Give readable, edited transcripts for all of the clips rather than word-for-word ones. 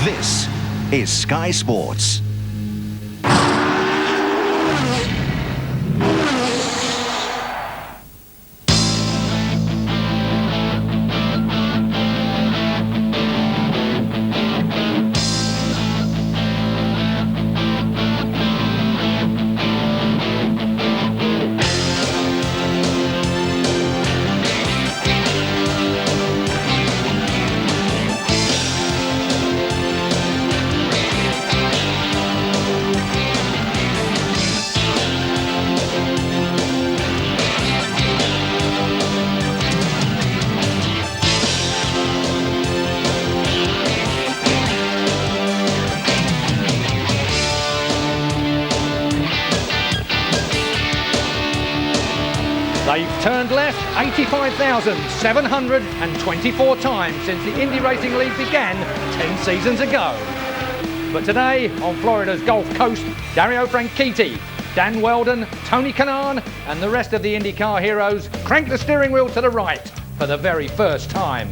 This is Sky Sports. They've turned left 85,724 times since the Indy Racing League began 10 seasons ago. But today, on Florida's Gulf Coast, Dario Franchitti, Dan Wheldon, Tony Kanaan and the rest of the IndyCar heroes crank the steering wheel to the right for the very first time.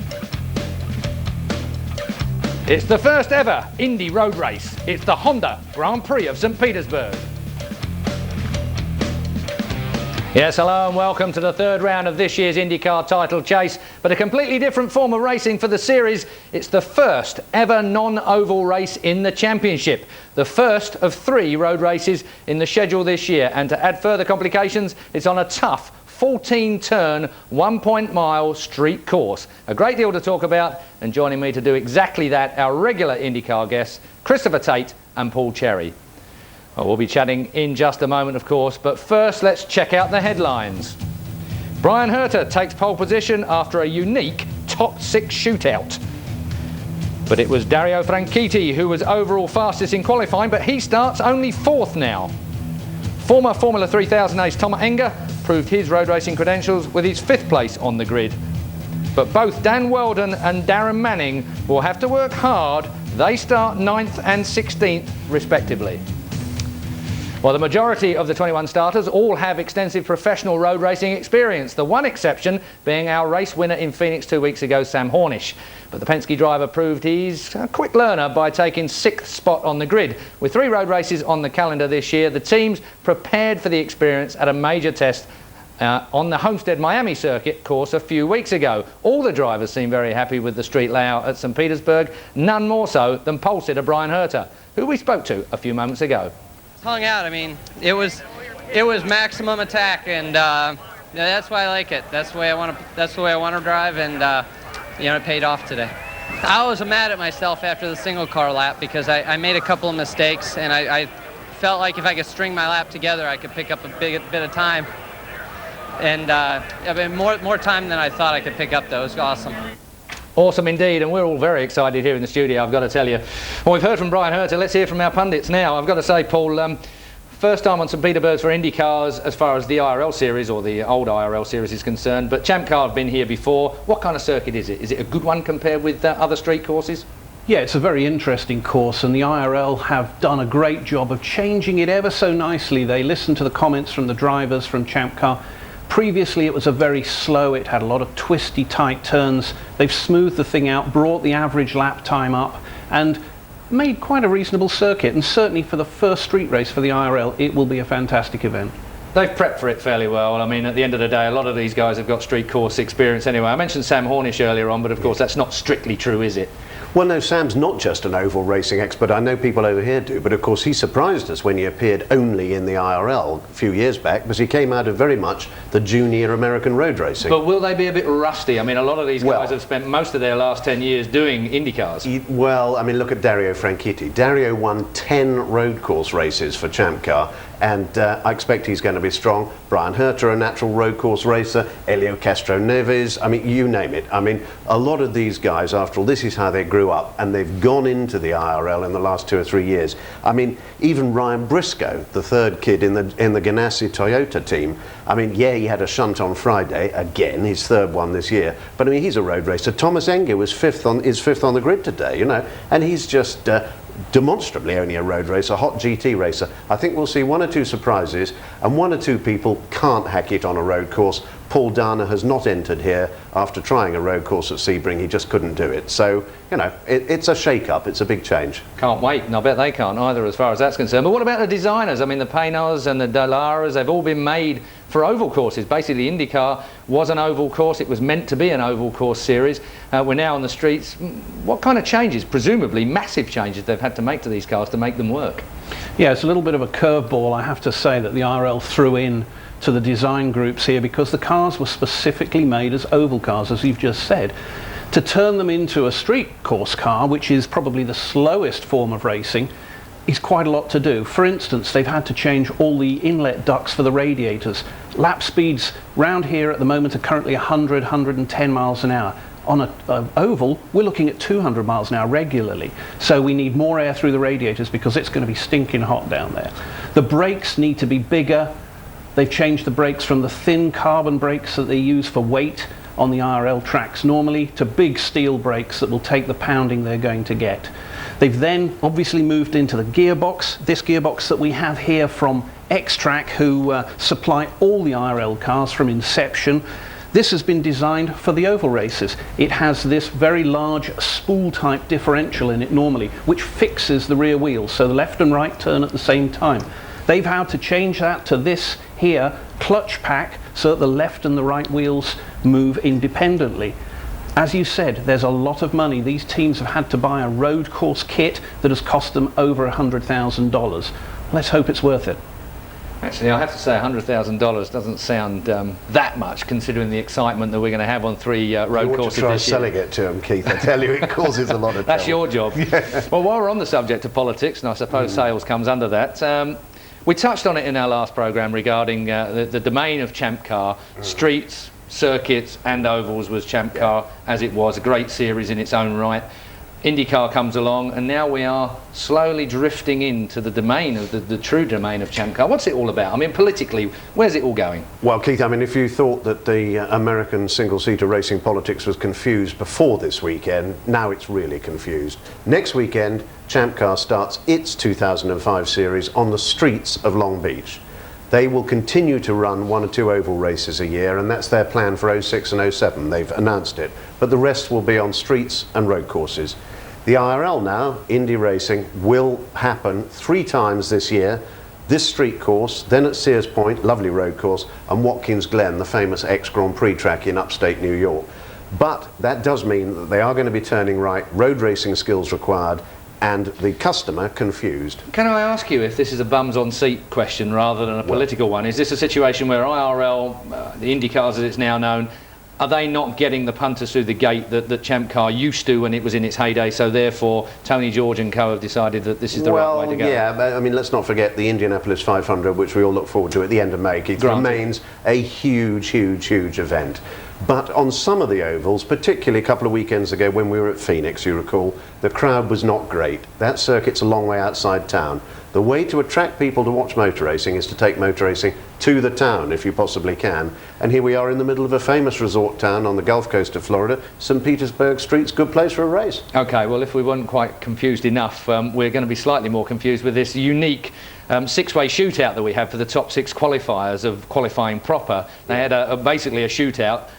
It's the first ever Indy road race. It's the Honda Grand Prix of St. Petersburg. Yes, hello and welcome to the third round of this year's IndyCar title chase, but a completely different form of racing for the series. It's the first ever non-oval race in the championship, the first of 3 road races in the schedule this year, and to add further complications, it's on a tough 14-turn, 1-mile street course. A great deal to talk about, and joining me to do exactly that, our regular IndyCar guests, Christopher Tate and Paul Cherry. Well, we'll be chatting in just a moment, of course, but first let's check out the headlines. Bryan Herta takes pole position after a unique top 6 shootout. But it was Dario Franchitti who was overall fastest in qualifying, but he starts only 4th now. Former Formula 3000 ace Tom Enger proved his road racing credentials with his 5th place on the grid. But both Dan Wheldon and Darren Manning will have to work hard. They start 9th and 16th respectively. Well, the majority of the 21 starters all have extensive professional road racing experience, the one exception being our race winner in Phoenix 2 weeks ago, Sam Hornish. But the Penske driver proved he's a quick learner by taking 6th spot on the grid. With 3 road races on the calendar this year, the teams prepared for the experience at a major test on the Homestead Miami circuit course a few weeks ago. All the drivers seem very happy with the street layout at St. Petersburg, none more so than pole sitter Bryan Herta, who we spoke to a few moments ago. Hung out. I mean, it was maximum attack, and that's why I like it. That's the way I want to drive, and it paid off today. I was mad at myself after the single car lap because I made a couple of mistakes, and I felt like if I could string my lap together, I could pick up a bit of time, and I mean more time than I thought I could pick up. Though it was awesome. Awesome indeed, and we're all very excited here in the studio, I've got to tell you. Well, we've heard from Bryan Herta, let's hear from our pundits now. I've got to say, Paul, first time on St. Petersburg for IndyCars as far as the IRL series, or the old IRL series is concerned, but Champ Car have been here before. What kind of circuit is it? Is it a good one compared with other street courses? Yeah, it's a very interesting course, and the IRL have done a great job of changing it ever so nicely. They listened to the comments from the drivers from Champ Car. Previously it was a very slow, it had a lot of twisty tight turns. They've smoothed the thing out, brought the average lap time up and made quite a reasonable circuit, and certainly for the first street race for the IRL it will be a fantastic event. They've prepped for it fairly well. I mean, at the end of the day, a lot of these guys have got street course experience anyway. I mentioned Sam Hornish earlier on, but of course that's not strictly true, is it? Well, no, Sam's not just an oval racing expert. I know people over here do, but of course he surprised us when he appeared only in the IRL a few years back, because he came out of very much the junior American road racing. But will they be a bit rusty? I mean, a lot of these guys have spent most of their last 10 years doing IndyCars. Well, I mean, look at Dario Franchitti. Dario won 10 road course races for Champ Car, and I expect he's going to be strong. Bryan Herta, a natural road course racer. Helio Castro-Neves, I mean, you name it. I mean, a lot of these guys, after all, this is how they grew up, and they've gone into the IRL in the last 2 or 3 years. I mean, even Ryan Briscoe, the 3rd kid in the Ganassi Toyota team, I mean, yeah, he had a shunt on Friday, again, his 3rd one this year, but I mean, he's a road racer. Thomas Enger was 5th on the grid today, and he's just demonstrably only a road racer, hot GT racer. I think we'll see 1 or 2 surprises, and 1 or 2 people can't hack it on a road course. Paul Dana has not entered here after trying a road course at Sebring. He just couldn't do it. So, you know, it's a shake-up. It's a big change. Can't wait, and I bet they can't either as far as that's concerned. But what about the designers? I mean, the Paynos and the Dallaras, they've all been made for oval courses. Basically, IndyCar was an oval course. It was meant to be an oval course series. We're now on the streets. What kind of changes, presumably massive changes, they've had to make to these cars to make them work? Yeah, it's a little bit of a curveball, I have to say, that the IRL threw in to the design groups here, because the cars were specifically made as oval cars, as you've just said. To turn them into a street course car, which is probably the slowest form of racing, is quite a lot to do. For instance, they've had to change all the inlet ducts for the radiators. Lap speeds round here at the moment are currently 100, 110 miles an hour. On an oval, we're looking at 200 miles an hour regularly. So we need more air through the radiators because it's going to be stinking hot down there. The brakes need to be bigger. They've changed the brakes from the thin carbon brakes that they use for weight on the IRL tracks normally to big steel brakes that will take the pounding they're going to get. They've then obviously moved into the gearbox, this gearbox that we have here from X-Track, who supply all the IRL cars from inception. This has been designed for the oval races. It has this very large spool type differential in it normally, which fixes the rear wheels, so the left and right turn at the same time. They've had to change that to this here clutch pack so that the left and the right wheels move independently. As you said, there's a lot of money. These teams have had to buy a road course kit that has cost them over $100,000. Let's hope it's worth it. Actually, I have to say $100,000 doesn't sound that much, considering the excitement that we're going to have on three road courses this year. You ought to try selling it to them, Keith. I tell you, it causes a lot of trouble. That's your job. Yeah. Well, while we're on the subject of politics, and I suppose sales comes under that, we touched on it in our last programme regarding the domain of Champ Car. Streets, circuits and ovals was Champ Car as it was, a great series in its own right. IndyCar comes along, and now we are slowly drifting into the domain of the true domain of Champ Car. What's it all about? I mean, politically, where's it all going? Well, Keith, I mean, if you thought that the American single-seater racing politics was confused before this weekend, now it's really confused. Next weekend, Champ Car starts its 2005 series on the streets of Long Beach. They will continue to run 1 or 2 oval races a year, and that's their plan for 06 and 07. They've announced it. But the rest will be on streets and road courses. The IRL now, Indy Racing, will happen 3 times this year. This street course, then at Sears Point, lovely road course, and Watkins Glen, the famous ex-Grand Prix track in upstate New York. But that does mean that they are going to be turning right, road racing skills required, and the customer confused. Can I ask you if this is a bums on seat question rather than a political one? Is this a situation where IRL, the IndyCars as it's now known, are they not getting the punters through the gate that Champ Car used to when it was in its heyday, so therefore Tony George and co have decided that this is the right way to go? Yeah, but, I mean, let's not forget the Indianapolis 500, which we all look forward to at the end of May. It remains a huge, huge, huge event. But on some of the ovals, particularly a couple of weekends ago when we were at Phoenix, you recall, the crowd was not great. That circuit's a long way outside town. The way to attract people to watch motor racing is to take motor racing to the town if you possibly can. And here we are in the middle of a famous resort town on the Gulf Coast of Florida. St. Petersburg Street's a good place for a race. Okay, well, if we weren't quite confused enough, we're going to be slightly more confused with this unique six-way shootout that we have for the top 6 qualifiers of qualifying proper. They had basically a shootout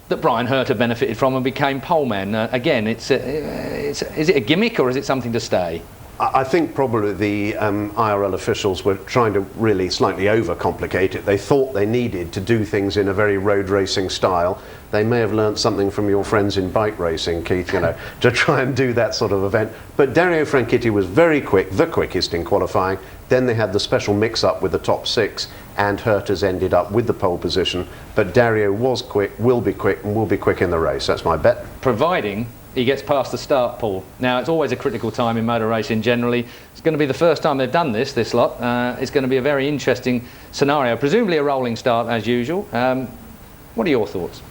that Brian Herter benefited from and became poleman. Again, is it a gimmick or is it something to stay? I think probably the IRL officials were trying to really slightly overcomplicate it. They thought they needed to do things in a very road racing style. They may have learnt something from your friends in bike racing, Keith, you know, to try and do that sort of event. But Dario Franchitti was very quick, the quickest in qualifying. Then they had the special mix-up with the top 6, and Herter's ended up with the pole position. But Dario was quick, will be quick, and will be quick in the race. That's my bet. Providing he gets past the start, Paul. Now, it's always a critical time in motor racing generally. It's going to be the first time they've done this lot. It's going to be a very interesting scenario. Presumably a rolling start as usual. What are your thoughts?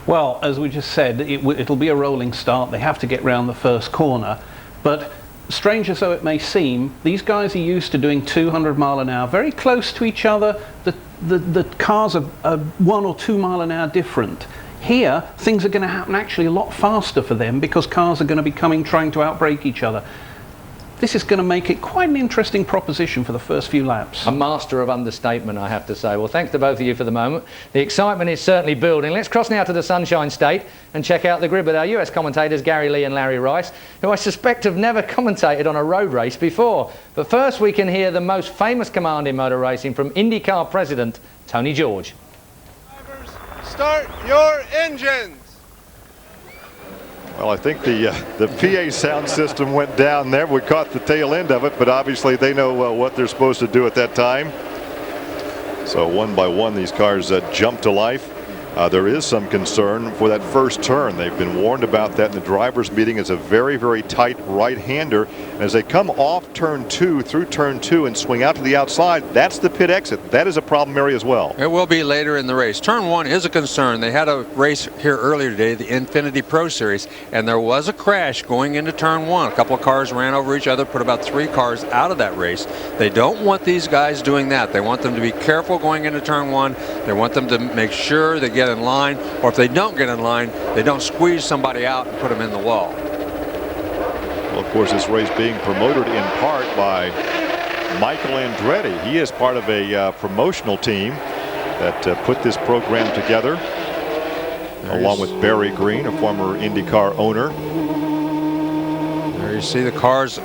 Well, as we just said, it'll be a rolling start. They have to get round the first corner. But strange as though it may seem, these guys are used to doing 200 mile an hour, very close to each other. The cars are 1 or 2 mile an hour different. Here, things are going to happen actually a lot faster for them because cars are going to be trying to outbrake each other. this is going to make it quite an interesting proposition for the first few laps. A master of understatement, I have to say. Well, thanks to both of you for the moment. The excitement is certainly building. Let's cross now to the Sunshine State and check out the grid with our US commentators, Gary Lee and Larry Rice, who I suspect have never commentated on a road race before. But first, we can hear the most famous command in motor racing from IndyCar president Tony George. Drivers, start your engines! Well, I think the PA sound system went down there. We caught the tail end of it, but obviously they know what they're supposed to do at that time. So one by one, these cars jump to life. There is some concern for that first turn. They've been warned about that in the drivers' meeting. It's a very, very tight right-hander. And as they come off turn 2 through turn 2 and swing out to the outside, that's the pit exit. That is a problem area as well. It will be later in the race. Turn 1 is a concern. They had a race here earlier today, the Infinity Pro Series, and there was a crash going into turn 1. A couple of cars ran over each other, put about 3 cars out of that race. They don't want these guys doing that. They want them to be careful going into turn 1. They want them to make sure they get in line, or if they don't get in line, they don't squeeze somebody out and put them in the wall. Well, of course, this race being promoted in part by Michael Andretti. He is part of a promotional team that put this program together, along with Barry Green, a former IndyCar owner. There you see the cars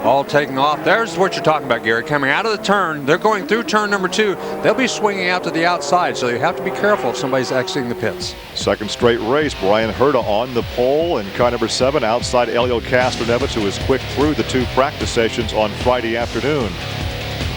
all taking off. There's what you're talking about, Gary. Coming out of the turn, they're going through turn number 2. They'll be swinging out to the outside, so you have to be careful if somebody's exiting the pits. Second straight race, Brian Herta on the pole in car number 7 outside Elio Castroneves, who was quick through the 2 practice sessions on Friday afternoon.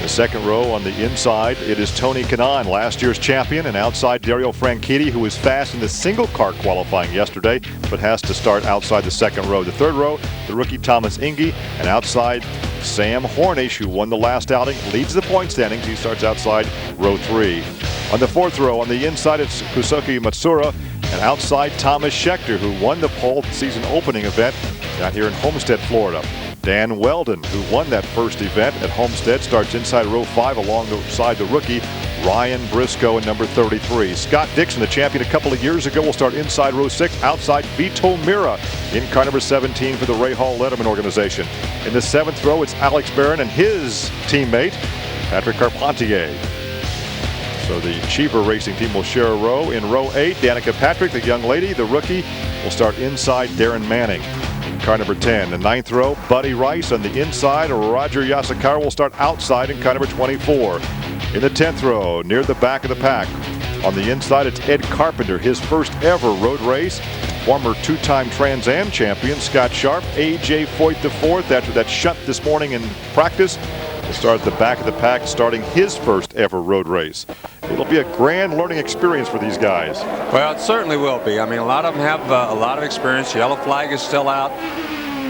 The second row on the inside, it is Tony Kanaan, last year's champion, and outside Dario Franchitti, who was fast in the single car qualifying yesterday, but has to start outside the second row. The third row, the rookie Thomas Inge, and outside Sam Hornish, who won the last outing, leads the point standings. He starts outside row 3. On the fourth row, on the inside, it's Kusuke Matsura, and outside Thomas Schechter, who won the pole season opening event down here in Homestead, Florida. Dan Weldon, who won that first event at Homestead, starts inside row 5 alongside the rookie Ryan Briscoe in number 33. Scott Dixon, the champion a couple of years ago, will start inside row 6 outside Vito Mira in car number 17 for the Ray Hall Letterman organization. In the 7th row, it's Alex Barron and his teammate Patrick Carpentier. So the Cheever Racing team will share a row. In row 8, Danica Patrick, the young lady, the rookie, will start inside Darren Manning. Car number 10. The 9th row, Buddy Rice on the inside. Roger Yasakawa will start outside in car number 24. In the 10th row, near the back of the pack, on the inside, it's Ed Carpenter, his first ever road race. Former 2-time Trans Am champion Scott Sharp. A.J. Foyt IV, after that shunt this morning in practice, will start at the back of the pack, starting his first ever road race. It'll be a grand learning experience for these guys. Well, it certainly will be. I mean, a lot of them have a lot of experience. Yellow flag is still out.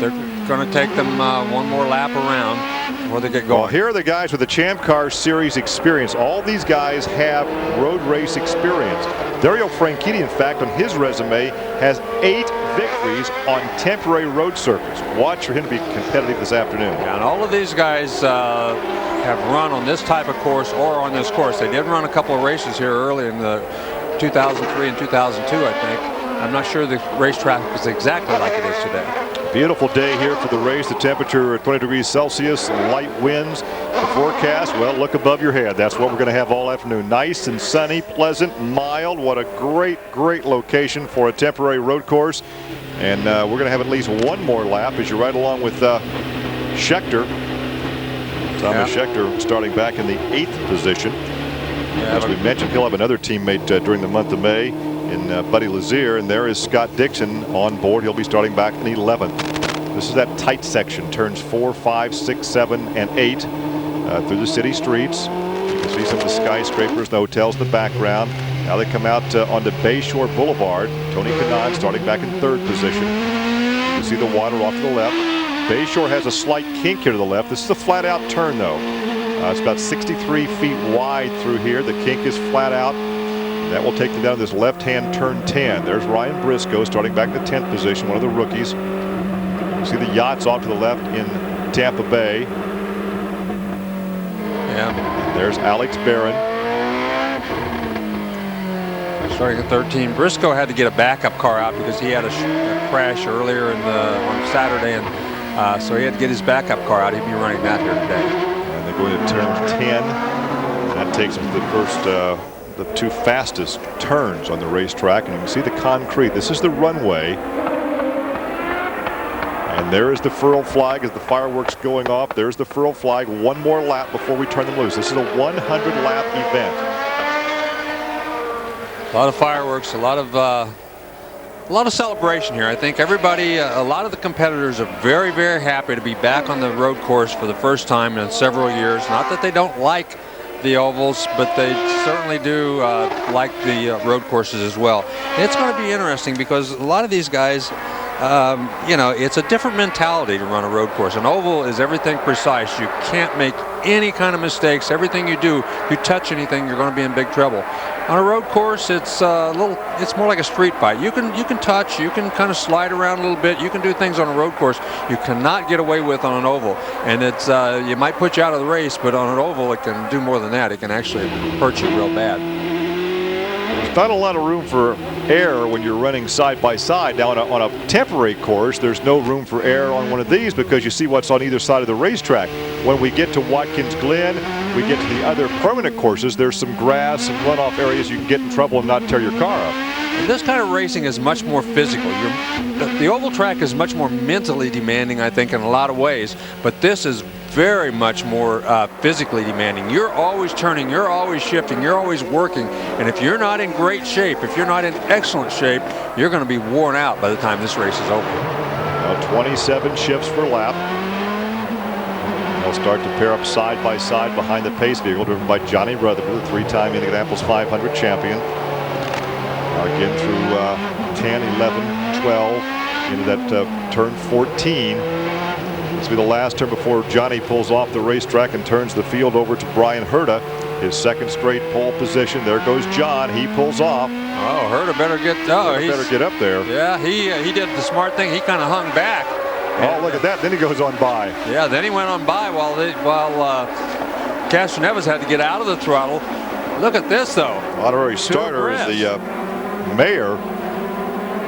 They're going to take them one more lap around before they get going. Well, here are the guys with the Champ Car Series experience. All these guys have road race experience. Dario Franchitti, in fact, on his resume, has 8 victories on temporary road circuits. Watch for him to be competitive this afternoon. Yeah, and all of these guys have run on this type of course or on this course. They did run a couple of races here early in the 2003 and 2002, I think. I'm not sure the racetrack is exactly like it is today. Beautiful day here for the race. The temperature at 20 degrees Celsius, light winds. The forecast, well, look above your head. That's what we're going to have all afternoon. Nice and sunny, pleasant, mild. What a great, great location for a temporary road course. And we're going to have at least one more lap as you ride along with Schechter. Thomas Schechter starting back in the 8th position. Yeah, as we mentioned, he'll have another teammate during the month of May in Buddy Lazier, and there is Scott Dixon on board. He'll be starting back in 11th. This is that tight section, turns 4, 5, 6, 7, and 8 through the city streets. You can see some of the skyscrapers and hotels in the background. Now they come out onto Bayshore Boulevard. Tony Kanaan starting back in 3rd position. You can see the water off to the left. Bayshore has a slight kink here to the left. This is a flat-out turn, though. It's about 63 feet wide through here. The kink is flat out. And that will take them down this left-hand turn 10. There's Ryan Briscoe starting back in the 10th position, one of the rookies. You see the yachts off to the left in Tampa Bay. Yeah. There's Alex Barron. Starting at 13. Briscoe had to get a backup car out because he had a crash earlier on Saturday, and So he had to get his backup car out. He'd be running that here today. And they go into turn 10. That takes them to the first, the 2 fastest turns on the racetrack. And you can see the concrete. This is the runway. And there is the furl flag as the fireworks going off. There's the furl flag. One more lap before we turn them loose. This is a 100-lap event. A lot of fireworks, a lot of celebration here. I think everybody, a lot of the competitors are very, very happy to be back on the road course for the first time in several years. Not that they don't like the ovals, but they certainly do like the road courses as well. And it's going to be interesting because a lot of these guys, you know, it's a different mentality to run a road course. An oval is everything precise. You can't make any kind of mistakes. Everything you do, you touch anything, you're going to be in big trouble. On a road course, it's it's more like a street fight. You can touch, you can kind of slide around a little bit. You can do things on a road course you cannot get away with on an oval. And it's you might put you out of the race, but on an oval it can do more than that. It can actually hurt you real bad. There's not a lot of room for error when you're running side by side. Now on a temporary course, there's no room for error on one of these because you see what's on either side of the racetrack. When we get to Watkins Glen, we get to the other permanent courses, there's some grass and runoff areas you can get in trouble and not tear your car up. And this kind of racing is much more physical. The oval track is much more mentally demanding, I think, in a lot of ways, but this is very much more physically demanding. You're always turning, you're always shifting, you're always working, and if you're not in great shape, if you're not in excellent shape, you're going to be worn out by the time this race is over. Now 27 shifts per lap. They'll start to pair up side by side behind the pace vehicle driven by Johnny Rutherford, the 3-time Indianapolis 500 champion. Now again through 10, 11, 12, into that turn 14. This will be the last turn before Johnny pulls off the racetrack and turns the field over to Brian Herta. His second straight pole position. There goes John. He pulls off. Oh, Herta better get. Better get up there. Yeah, he did the smart thing. He kind of hung back. Oh, look at that. Then he goes on by. Yeah, then he went on by while Castroneves had to get out of the throttle. Look at this, though. Honorary starter is the mayor.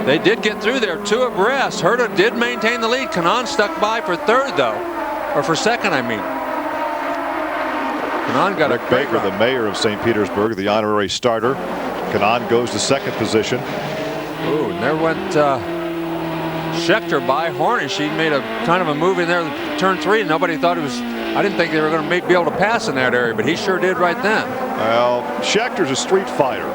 They did get through there 2 abreast. Herta did maintain the lead. Kanaan stuck by for third, though. Or for second, I mean. Kanaan got Rick Baker, the mayor of St. Petersburg, the honorary starter. Kanaan goes to second position. Ooh, and there went Schechter by Hornish. He made a kind of a move in there, turn 3, and nobody thought it was. I didn't think they were going to be able to pass in that area, but he sure did right then. Well, Schechter's a street fighter.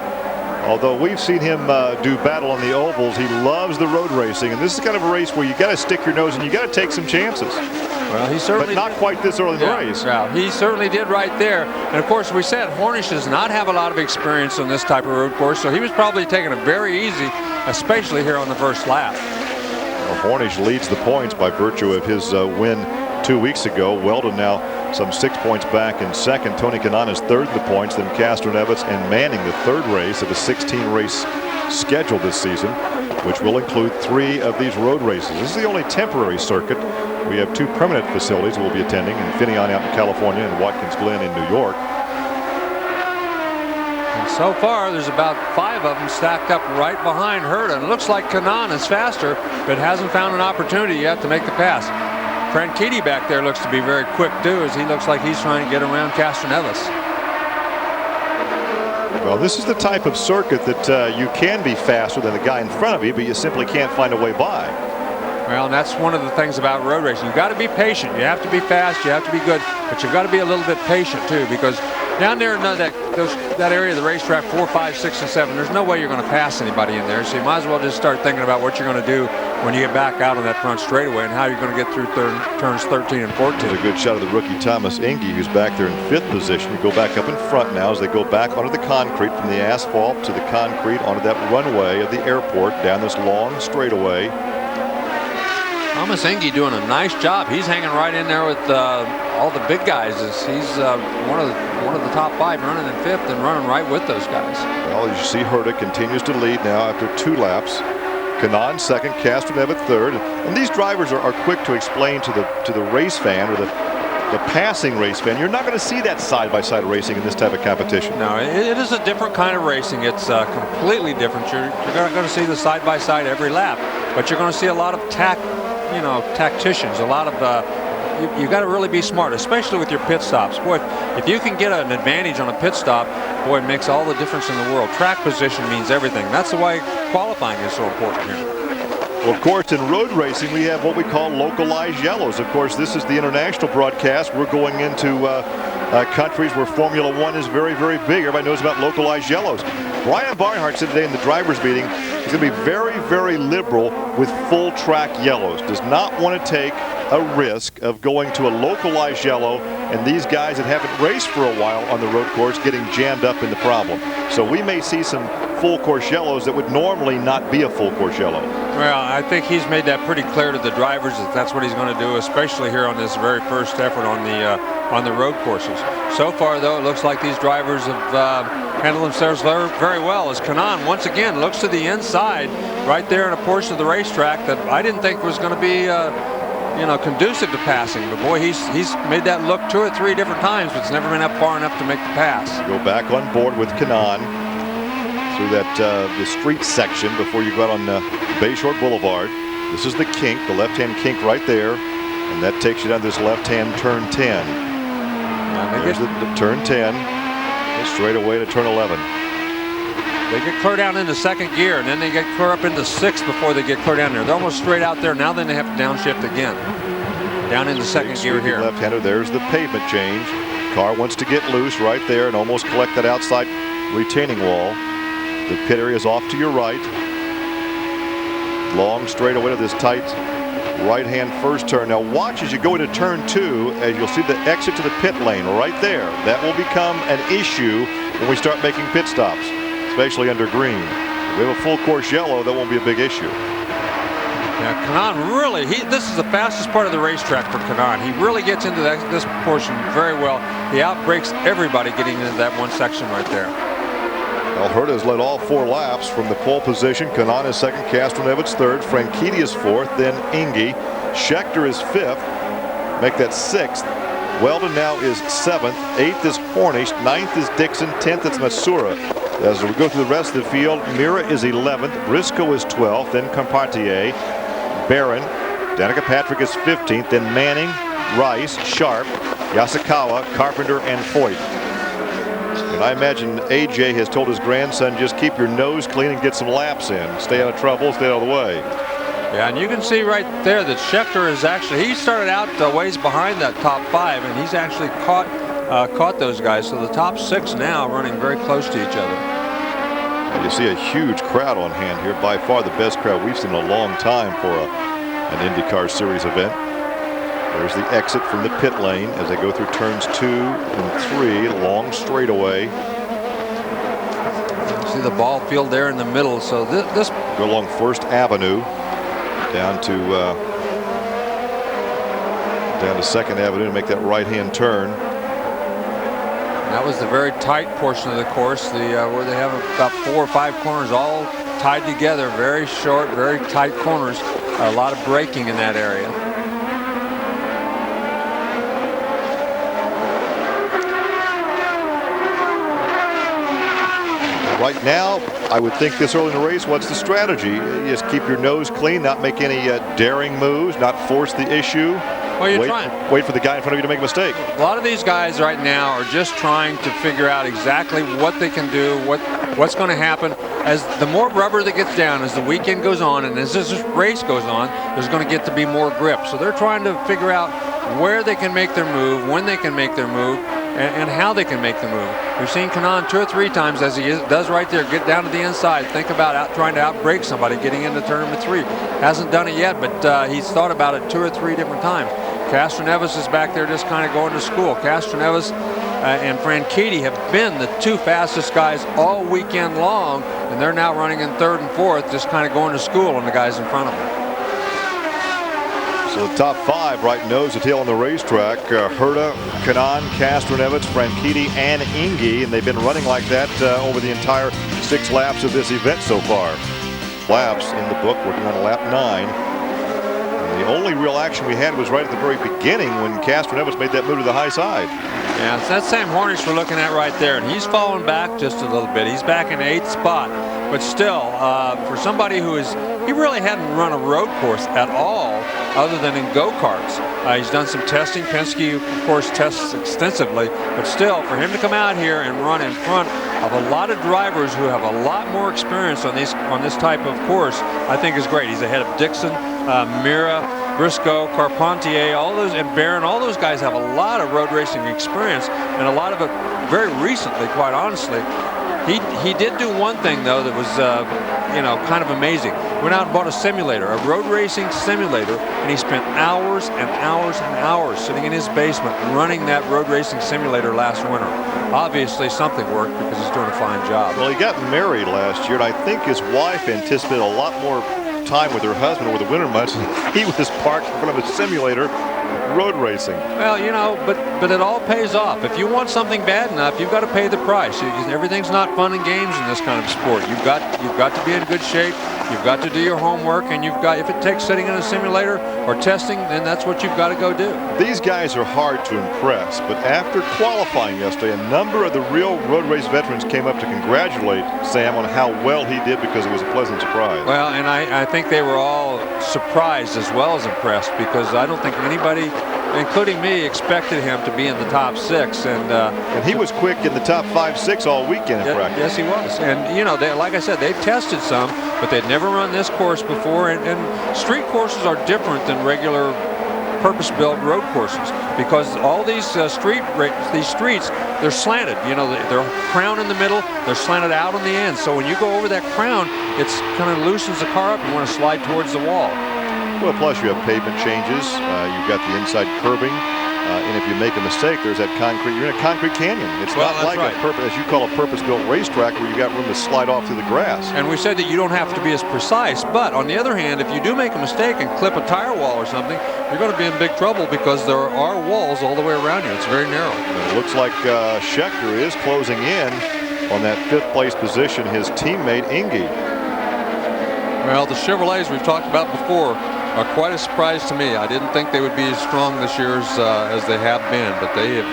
Although we've seen him do battle on the ovals, he loves the road racing, and this is kind of a race where you got to stick your nose and you got to take some chances. Well, he certainly. But not quite this early in the race. Yeah, he certainly did right there. And of course, we said Hornish does not have a lot of experience on this type of road course, so he was probably taking it very easy, especially here on the first lap. Well, Hornish leads the points by virtue of his win 2 weeks ago. Weldon now some 6 points back in second. Tony Kanaan is third in the points. Then Castroneves and Manning, the third race of a 16-race schedule this season, which will include 3 of these road races. This is the only temporary circuit. We have 2 permanent facilities we'll be attending, in Infineon out in California and Watkins Glen in New York. And so far, there's about 5 of them stacked up right behind Herta. And it looks like Kanaan is faster, but hasn't found an opportunity yet to make the pass. Franchitti back there looks to be very quick too, as he looks like he's trying to get around Castroneves. Well, this is the type of circuit that you can be faster than the guy in front of you, but you simply can't find a way by. Well, and that's one of the things about road racing. You've got to be patient. You have to be fast. You have to be good, but you've got to be a little bit patient too, because down there in that area of the racetrack, 4, 5, 6, and 7, there's no way you're going to pass anybody in there. So you might as well just start thinking about what you're going to do when you get back out on that front straightaway and how you're going to get through turns 13 and 14. There's a good shot of the rookie Thomas Inge, who's back there in 5th position. We go back up in front now as they go back onto the concrete, from the asphalt to the concrete onto that runway of the airport down this long straightaway. Thomas Inge doing a nice job. He's hanging right in there with all the big guys. He's one of the top 5, running in 5th and running right with those guys. Well, as you see, Herta continues to lead now after 2 laps. Kanaan second, Castroneves third, and these drivers are quick to explain to the race fan, or the passing race fan, you're not going to see that side-by-side racing in this type of competition. No, it is a different kind of racing. It's completely different. You're not going to see the side-by-side every lap, but you're going to see a lot of tacticians, a lot of you got to really be smart, especially with your pit stops. Boy, if you can get an advantage on a pit stop, boy, it makes all the difference in the world. Track position means everything. That's why qualifying is so important here. Well, of course, in road racing, we have what we call localized yellows. Of course, this is the international broadcast. We're going into countries where Formula One is very, very big. Everybody knows about localized yellows. Brian Barnhart said today in the drivers' meeting he's going to be very, very liberal with full track yellows. Does not want to take a risk of going to a localized yellow and these guys that haven't raced for a while on the road course getting jammed up in the problem. So we may see some full course yellows that would normally not be a full course yellow. Well, I think he's made that pretty clear to the drivers that that's what he's going to do, especially here on this very first effort on the road courses. So far, though, it looks like these drivers have handled themselves very, very well. As Kanaan once again looks to the inside, right there in a portion of the racetrack that I didn't think was going to be conducive to passing. But boy, he's made that look 2 or 3 different times, but it's never been up far enough to make the pass. Go back on board with Kanaan through that the street section before you go out on Bayshore Boulevard. This is the kink, the left-hand kink right there, and that takes you down this left-hand turn 10. There's the turn 10, straight away to turn 11. They get clear down into second gear, and then they get clear up into 6th before they get clear down there. They're almost straight out there. Now then they have to downshift again. Down into second gear here. Left-hander, there's the pavement change. Car wants to get loose right there and almost collect that outside retaining wall. The pit area is off to your right. Long straight away to this tight right-hand first turn. Now watch as you go into turn 2, as you'll see the exit to the pit lane right there. That will become an issue when we start making pit stops, especially under green. If we have a full course yellow, that won't be a big issue. Yeah, Kanaan really, this is the fastest part of the racetrack for Kanaan. He really gets into this portion very well. He outbreaks everybody getting into that one section right there. Alherta has led all 4 laps from the pole position. Kanaan is second, Castroneves third, Franchitti is fourth, then Inge. Schechter is fifth, make that 6th. Weldon now is 7th, 8th is Hornish, 9th is Dixon, 10th is Masura. As we go through the rest of the field, Mira is 11th, Briscoe is 12th, then Compartier, Barron, Danica Patrick is 15th, then Manning, Rice, Sharp, Yasukawa, Carpenter, and Foyt. And I imagine AJ has told his grandson, just keep your nose clean and get some laps in. Stay out of trouble, stay out of the way. Yeah, and you can see right there that Schechter is actually, he started out ways behind that top 5, and he's actually caught those guys. So the top 6 now running very close to each other. You see a huge crowd on hand here, by far the best crowd we've seen in a long time for an IndyCar Series event. There's the exit from the pit lane as they go through turns 2 and 3, long straightaway. See the ball field there in the middle. So this go along First Avenue down to Second Avenue to make that right-hand turn. That was the very tight portion of the course, where they have about 4 or 5 corners all tied together, very short, very tight corners. A lot of braking in that area. Right now, I would think this early in the race, what's the strategy? You just keep your nose clean, not make any daring moves, not force the issue. Well, you're trying. Wait for the guy in front of you to make a mistake. A lot of these guys right now are just trying to figure out exactly what they can do, what's going to happen. As the more rubber that gets down, as the weekend goes on, and as this race goes on, there's going to get to be more grip. So they're trying to figure out where they can make their move, when they can make their move, and how they can make the move. We've seen Kanaan 2 or 3 times, as he does right there, get down to the inside, think about trying to outbrake somebody getting into turn number 3. Hasn't done it yet, but he's thought about it 2 or 3 different times. Castroneves is back there just kind of going to school. Castroneves and Franchitti have been the 2 fastest guys all weekend long, and they're now running in 3rd and 4th, just kind of going to school on the guys in front of them. So the top 5 right nose to tail on the racetrack. Herta, Kanaan, Castroneves, Franchitti, and Inge, and they've been running like that over the entire 6 laps of this event so far. Laps in the book, working on lap 9. And the only real action we had was right at the very beginning when Castroneves made that move to the high side. Yeah, it's that same Hornish we're looking at right there, and he's fallen back just a little bit. He's back in 8th spot, but still, for somebody who he really hadn't run a road course at all other than in go-karts. He's done some testing. Penske, of course, tests extensively, but still, for him to come out here and run in front of a lot of drivers who have a lot more experience on this type of course, I think is great. He's ahead of Dixon, Mira, Briscoe, Carpentier, all those, and Barron. All those guys have a lot of road racing experience, and a lot of it very recently, quite honestly. He did do one thing though that was kind of amazing. Went out and bought a simulator, a road racing simulator, and he spent hours and hours and hours sitting in his basement running that road racing simulator last winter. Obviously something worked because he's doing a fine job. Well, he got married last year, and I think his wife anticipated a lot more time with her husband over the winter months. He was parked in front of a simulator road racing. Well, but it all pays off. If you want something bad enough, you've got to pay the price. Everything's not fun and games in this kind of sport. You've got to be in good shape. You've got to do your homework, and if it takes sitting in a simulator or testing, then that's what you've got to go do. These guys are hard to impress, but after qualifying yesterday, a number of the real road race veterans came up to congratulate Sam on how well he did, because it was a pleasant surprise. Well, and I think they were all surprised as well as impressed, because I don't think anybody, including me, expected him to be in the top 6, and he was quick in the top 5, 6 all weekend in practice. Yes, he was. And like I said, they've tested some, but they'd never run this course before. And street courses are different than regular purpose-built road courses, because all these streets, they're slanted. They're crown in the middle, they're slanted out on the end. So when you go over that crown, it's kind of loosens the car up and want to slide towards the wall. Well, plus you have pavement changes. You've got the inside curbing. And if you make a mistake, there's that concrete. You're in a concrete canyon. It's not like as you call a purpose-built racetrack where you got room to slide off through the grass. And we said that you don't have to be as precise. But on the other hand, if you do make a mistake and clip a tire wall or something, you're going to be in big trouble, because there are walls all the way around you. It's very narrow. And it looks like Schechter is closing in on that 5th place position. His teammate Inge. Well, the Chevrolets we've talked about before are quite a surprise to me. I didn't think they would be as strong this year as they have been, but they've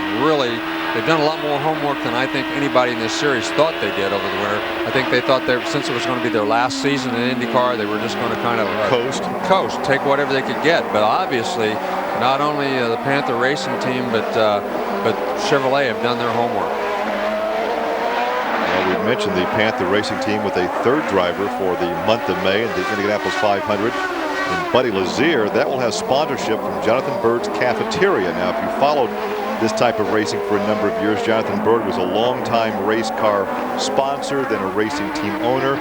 done a lot more homework than I think anybody in this series thought they did over the winter. I think they thought since it was going to be their last season in IndyCar, they were just going to kind of coast, take whatever they could get. But obviously, not only the Panther Racing team, but Chevrolet have done their homework. Well, we've mentioned the Panther Racing team with a 3rd driver for the month of May in the Indianapolis 500. And Buddy Lazier, that will have sponsorship from Jonathan Bird's Cafeteria. Now, if you followed this type of racing for a number of years, Jonathan Bird was a long-time race car sponsor, then a racing team owner,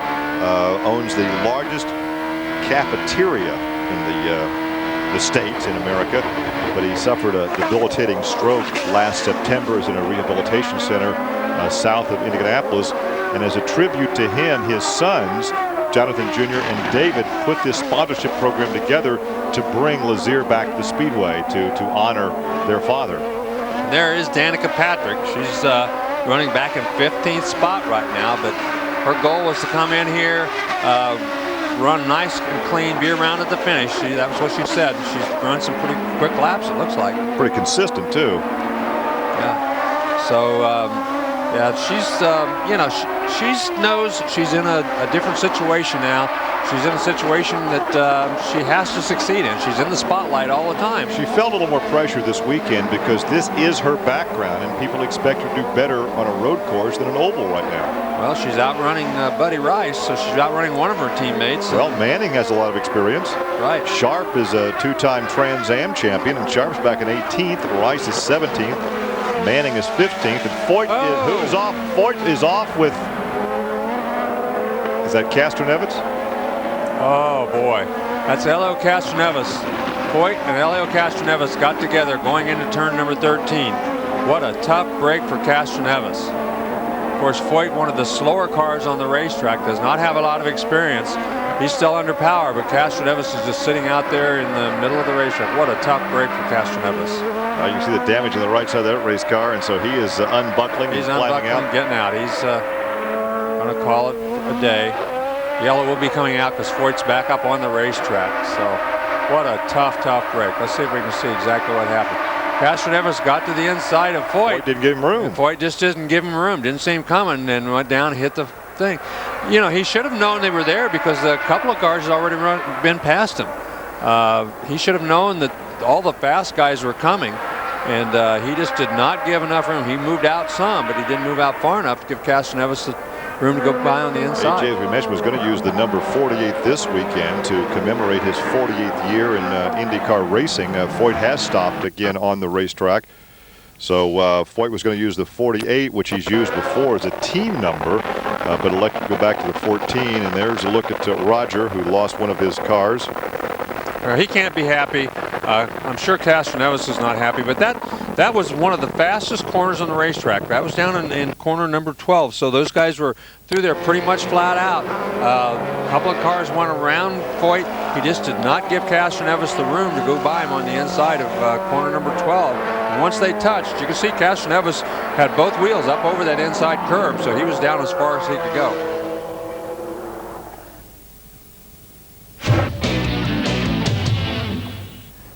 owns the largest cafeteria in the States, in America. But he suffered a debilitating stroke last September, is in a rehabilitation center south of Indianapolis. And as a tribute to him, his sons, Jonathan Jr. and David, put this sponsorship program together to bring Lazier back to Speedway to honor their father. There is Danica Patrick. She's running back in 15th spot right now, but her goal was to come in here, run nice and clean, be around at the finish. That was what she said. She's run some pretty quick laps, it looks like. Pretty consistent, too. Yeah. So, yeah, she knows she's in a different situation now. She's in a situation that she has to succeed in. She's in the spotlight all the time. She felt a little more pressure this weekend because this is her background, and people expect her to do better on a road course than an oval right now. Well, she's outrunning Buddy Rice, so she's outrunning one of her teammates. Well, Manning has a lot of experience. Right. Sharp is a 2-time Trans Am champion, and Sharp's back in 18th. Rice is 17th. Manning is 15th, and Foyt who's off? Foyt is off with. Is that Castroneves? Oh boy, that's Elio Castroneves. Foyt and Elio Castroneves got together going into turn number 13. What a tough break for Castroneves. Of course, Foyt, one of the slower cars on the racetrack, does not have a lot of experience. He's still under power, but Castroneves is just sitting out there in the middle of the racetrack. What a tough break for Castroneves. You can see the damage on the right side of that race car, and so he is unbuckling. He's climbing unbuckling, out. getting out. He's going to call it a day. Yellow will be coming out because Foyt's back up on the racetrack. So what a tough break. Let's see if we can see exactly what happened. Castroneves got to the inside of Foyt. Foyt didn't give him room. And Foyt just didn't give him room. Didn't see him coming and went down and hit the thing. You know, he should have known they were there because a couple of cars had already been past him. He should have known that all the fast guys were coming, and he just did not give enough room. He moved out some, but he didn't move out far enough to give Castroneves the room to go by on the inside. AJ, as we mentioned, was going to use the number 48 this weekend to commemorate his 48th year in IndyCar racing. Foyt has stopped again on the racetrack. So Foyt was going to use the 48, which he's used before as a team number, but elected to go back to the 14. And there's a look at Roger, who lost one of his cars. He can't be happy. I'm sure Castroneves is not happy, but that was one of the fastest corners on the racetrack. That was down in corner number 12. So those guys were through there pretty much flat out. A couple of cars went around Foyt. He just did not give Castroneves the room to go by him on the inside of corner number 12. And once they touched, you can see Castroneves had both wheels up over that inside curb, so he was down as far as he could go.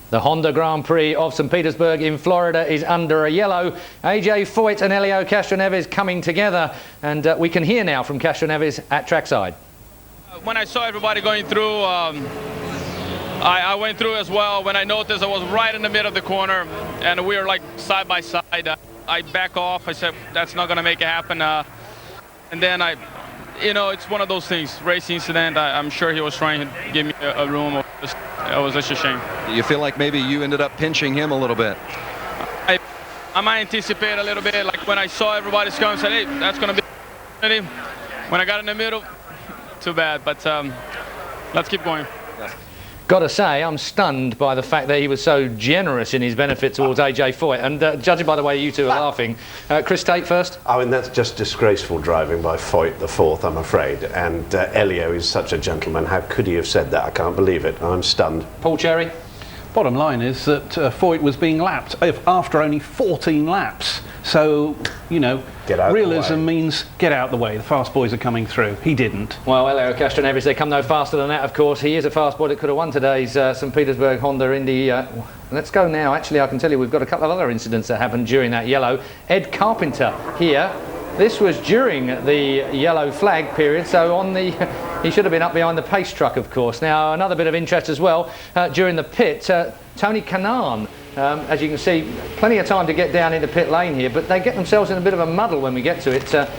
The Honda Grand Prix of St. Petersburg in Florida is under a yellow. AJ Foyt and Helio Castroneves coming together, and we can hear now from Castroneves at trackside. When I saw everybody going through, I went through as well. When I noticed I was right in the middle of the corner, and we were like side by side, I back off. I said, that's not going to make it happen. And then it's one of those things, race incident. I'm sure he was trying to give me a room. It was just a shame. You feel like maybe you ended up pinching him a little bit? I might anticipate a little bit. Like when I saw everybody's coming, I said, hey, that's going to be. When I got in the middle, too bad. But let's keep going. Got to say, I'm stunned by the fact that he was so generous in his benefit towards AJ Foyt. And judging by the way you two are laughing, Chris Tate first. I mean, that's just disgraceful driving by Foyt the fourth, I'm afraid. And Helio is such a gentleman. How could he have said that? I can't believe it. I'm stunned. Paul Cherry. Bottom line is that Foyt was being lapped after only 14 laps. So, realism means get out the way. The fast boys are coming through. He didn't. Well, Helio Castroneves, they come no faster than that, of course. He is a fast boy that could have won today's St. Petersburg Honda Indy. Let's go now. Actually, I can tell you we've got a couple of other incidents that happened during that yellow. Ed Carpenter here. This was during the yellow flag period, so he should have been up behind the pace truck, of course. Now, another bit of interest as well, during the pit, Tony Kanaan, as you can see, plenty of time to get down into pit lane here, but they get themselves in a bit of a muddle when we get to it,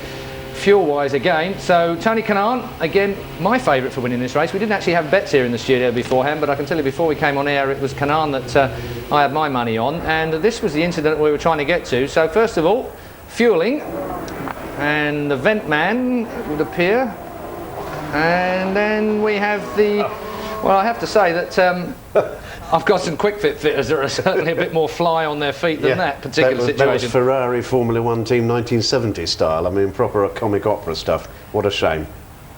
fuel-wise again. So, Tony Kanaan, again, my favourite for winning this race. We didn't actually have bets here in the studio beforehand, but I can tell you before we came on air, it was Kanaan that I had my money on, and this was the incident we were trying to get to. So, first of all, fueling. And the vent man, it would appear. And then we have the, well, I have to say that I've got some quick fit fitters that are certainly a bit more fly on their feet than that particular situation. That was Ferrari Formula One team 1970 style. I mean, proper comic opera stuff. What a shame.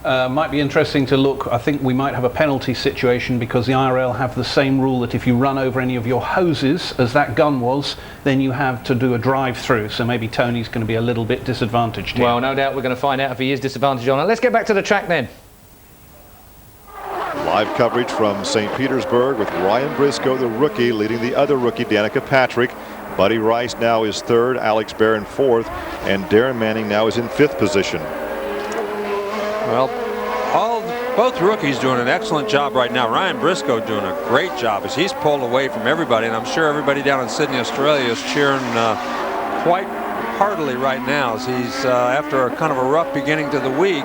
Might be interesting to look. I think we might have a penalty situation because the IRL have the same rule that if you run over any of your hoses, as that gun was, then you have to do a drive-through. So maybe Tony's going to be a little bit disadvantaged here. Well, no doubt we're going to find out if he is disadvantaged on it. Let's get back to the track then. Live coverage from St. Petersburg with Ryan Briscoe, the rookie, leading the other rookie, Danica Patrick. Buddy Rice now is third, Alex Barron fourth, and Darren Manning now is in fifth position. Well, both rookies doing an excellent job right now. Ryan Briscoe doing a great job as he's pulled away from everybody, and I'm sure everybody down in Sydney, Australia is cheering quite heartily right now as he's, after a kind of a rough beginning to the week,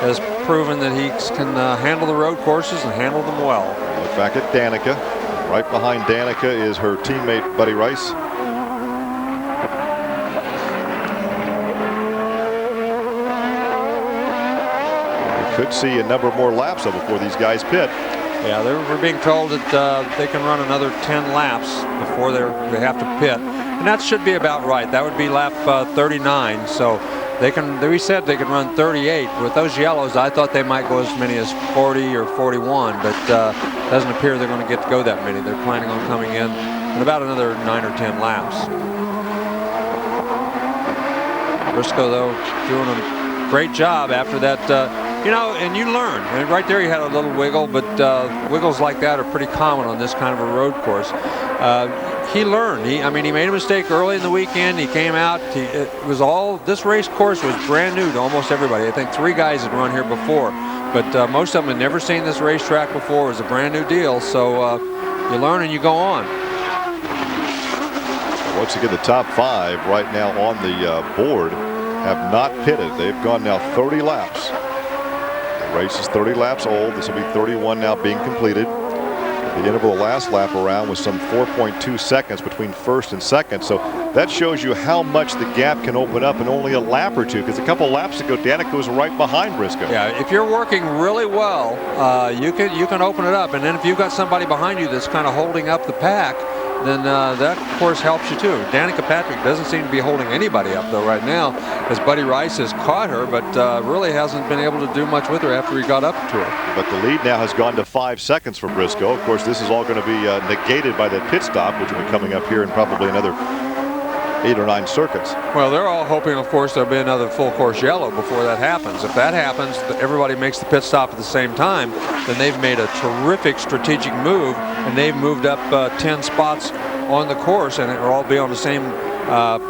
has proven that he can handle the road courses and handle them well. Look back at Danica. Right behind Danica is her teammate, Buddy Rice. Could see a number more laps before these guys pit. Yeah, we're being told that they can run another 10 laps before they have to pit, and that should be about right. That would be lap 39. So we said they could run 38. With those yellows, I thought they might go as many as 40 or 41, but doesn't appear they're going to get to go that many. They're planning on coming in about another 9 or 10 laps. Briscoe, though, doing a great job after that. And you learn. And right there, he had a little wiggle, but wiggles like that are pretty common on this kind of a road course. He learned. He made a mistake early in the weekend. He came out. This race course was brand new to almost everybody. I think 3 guys had run here before. but most of them had never seen this racetrack before. It was a brand new deal, so you learn and you go on. Once again, the top 5 right now on the board have not pitted. They've gone now 30 laps. The race is 30 laps old. This will be 31 now being completed. The interval of the last lap around was some 4.2 seconds between first and second. So that shows you how much the gap can open up in only a lap or two, because a couple laps ago, Danica was right behind Briscoe. Yeah, if you're working really well, you can open it up. And then if you've got somebody behind you that's kind of holding up the pack, then that, of course, helps you too. Danica Patrick doesn't seem to be holding anybody up, though, right now, as Buddy Rice has caught her, but really hasn't been able to do much with her after he got up to her. But the lead now has gone to 5 seconds for Briscoe. Of course, this is all going to be negated by that pit stop, which will be coming up here in probably another 8 or 9 circuits. Well, they're all hoping, of course, there'll be another full course yellow before that happens. If that happens, everybody makes the pit stop at the same time, then they've made a terrific strategic move, and they've moved up 10 spots on the course, and it will all be on the same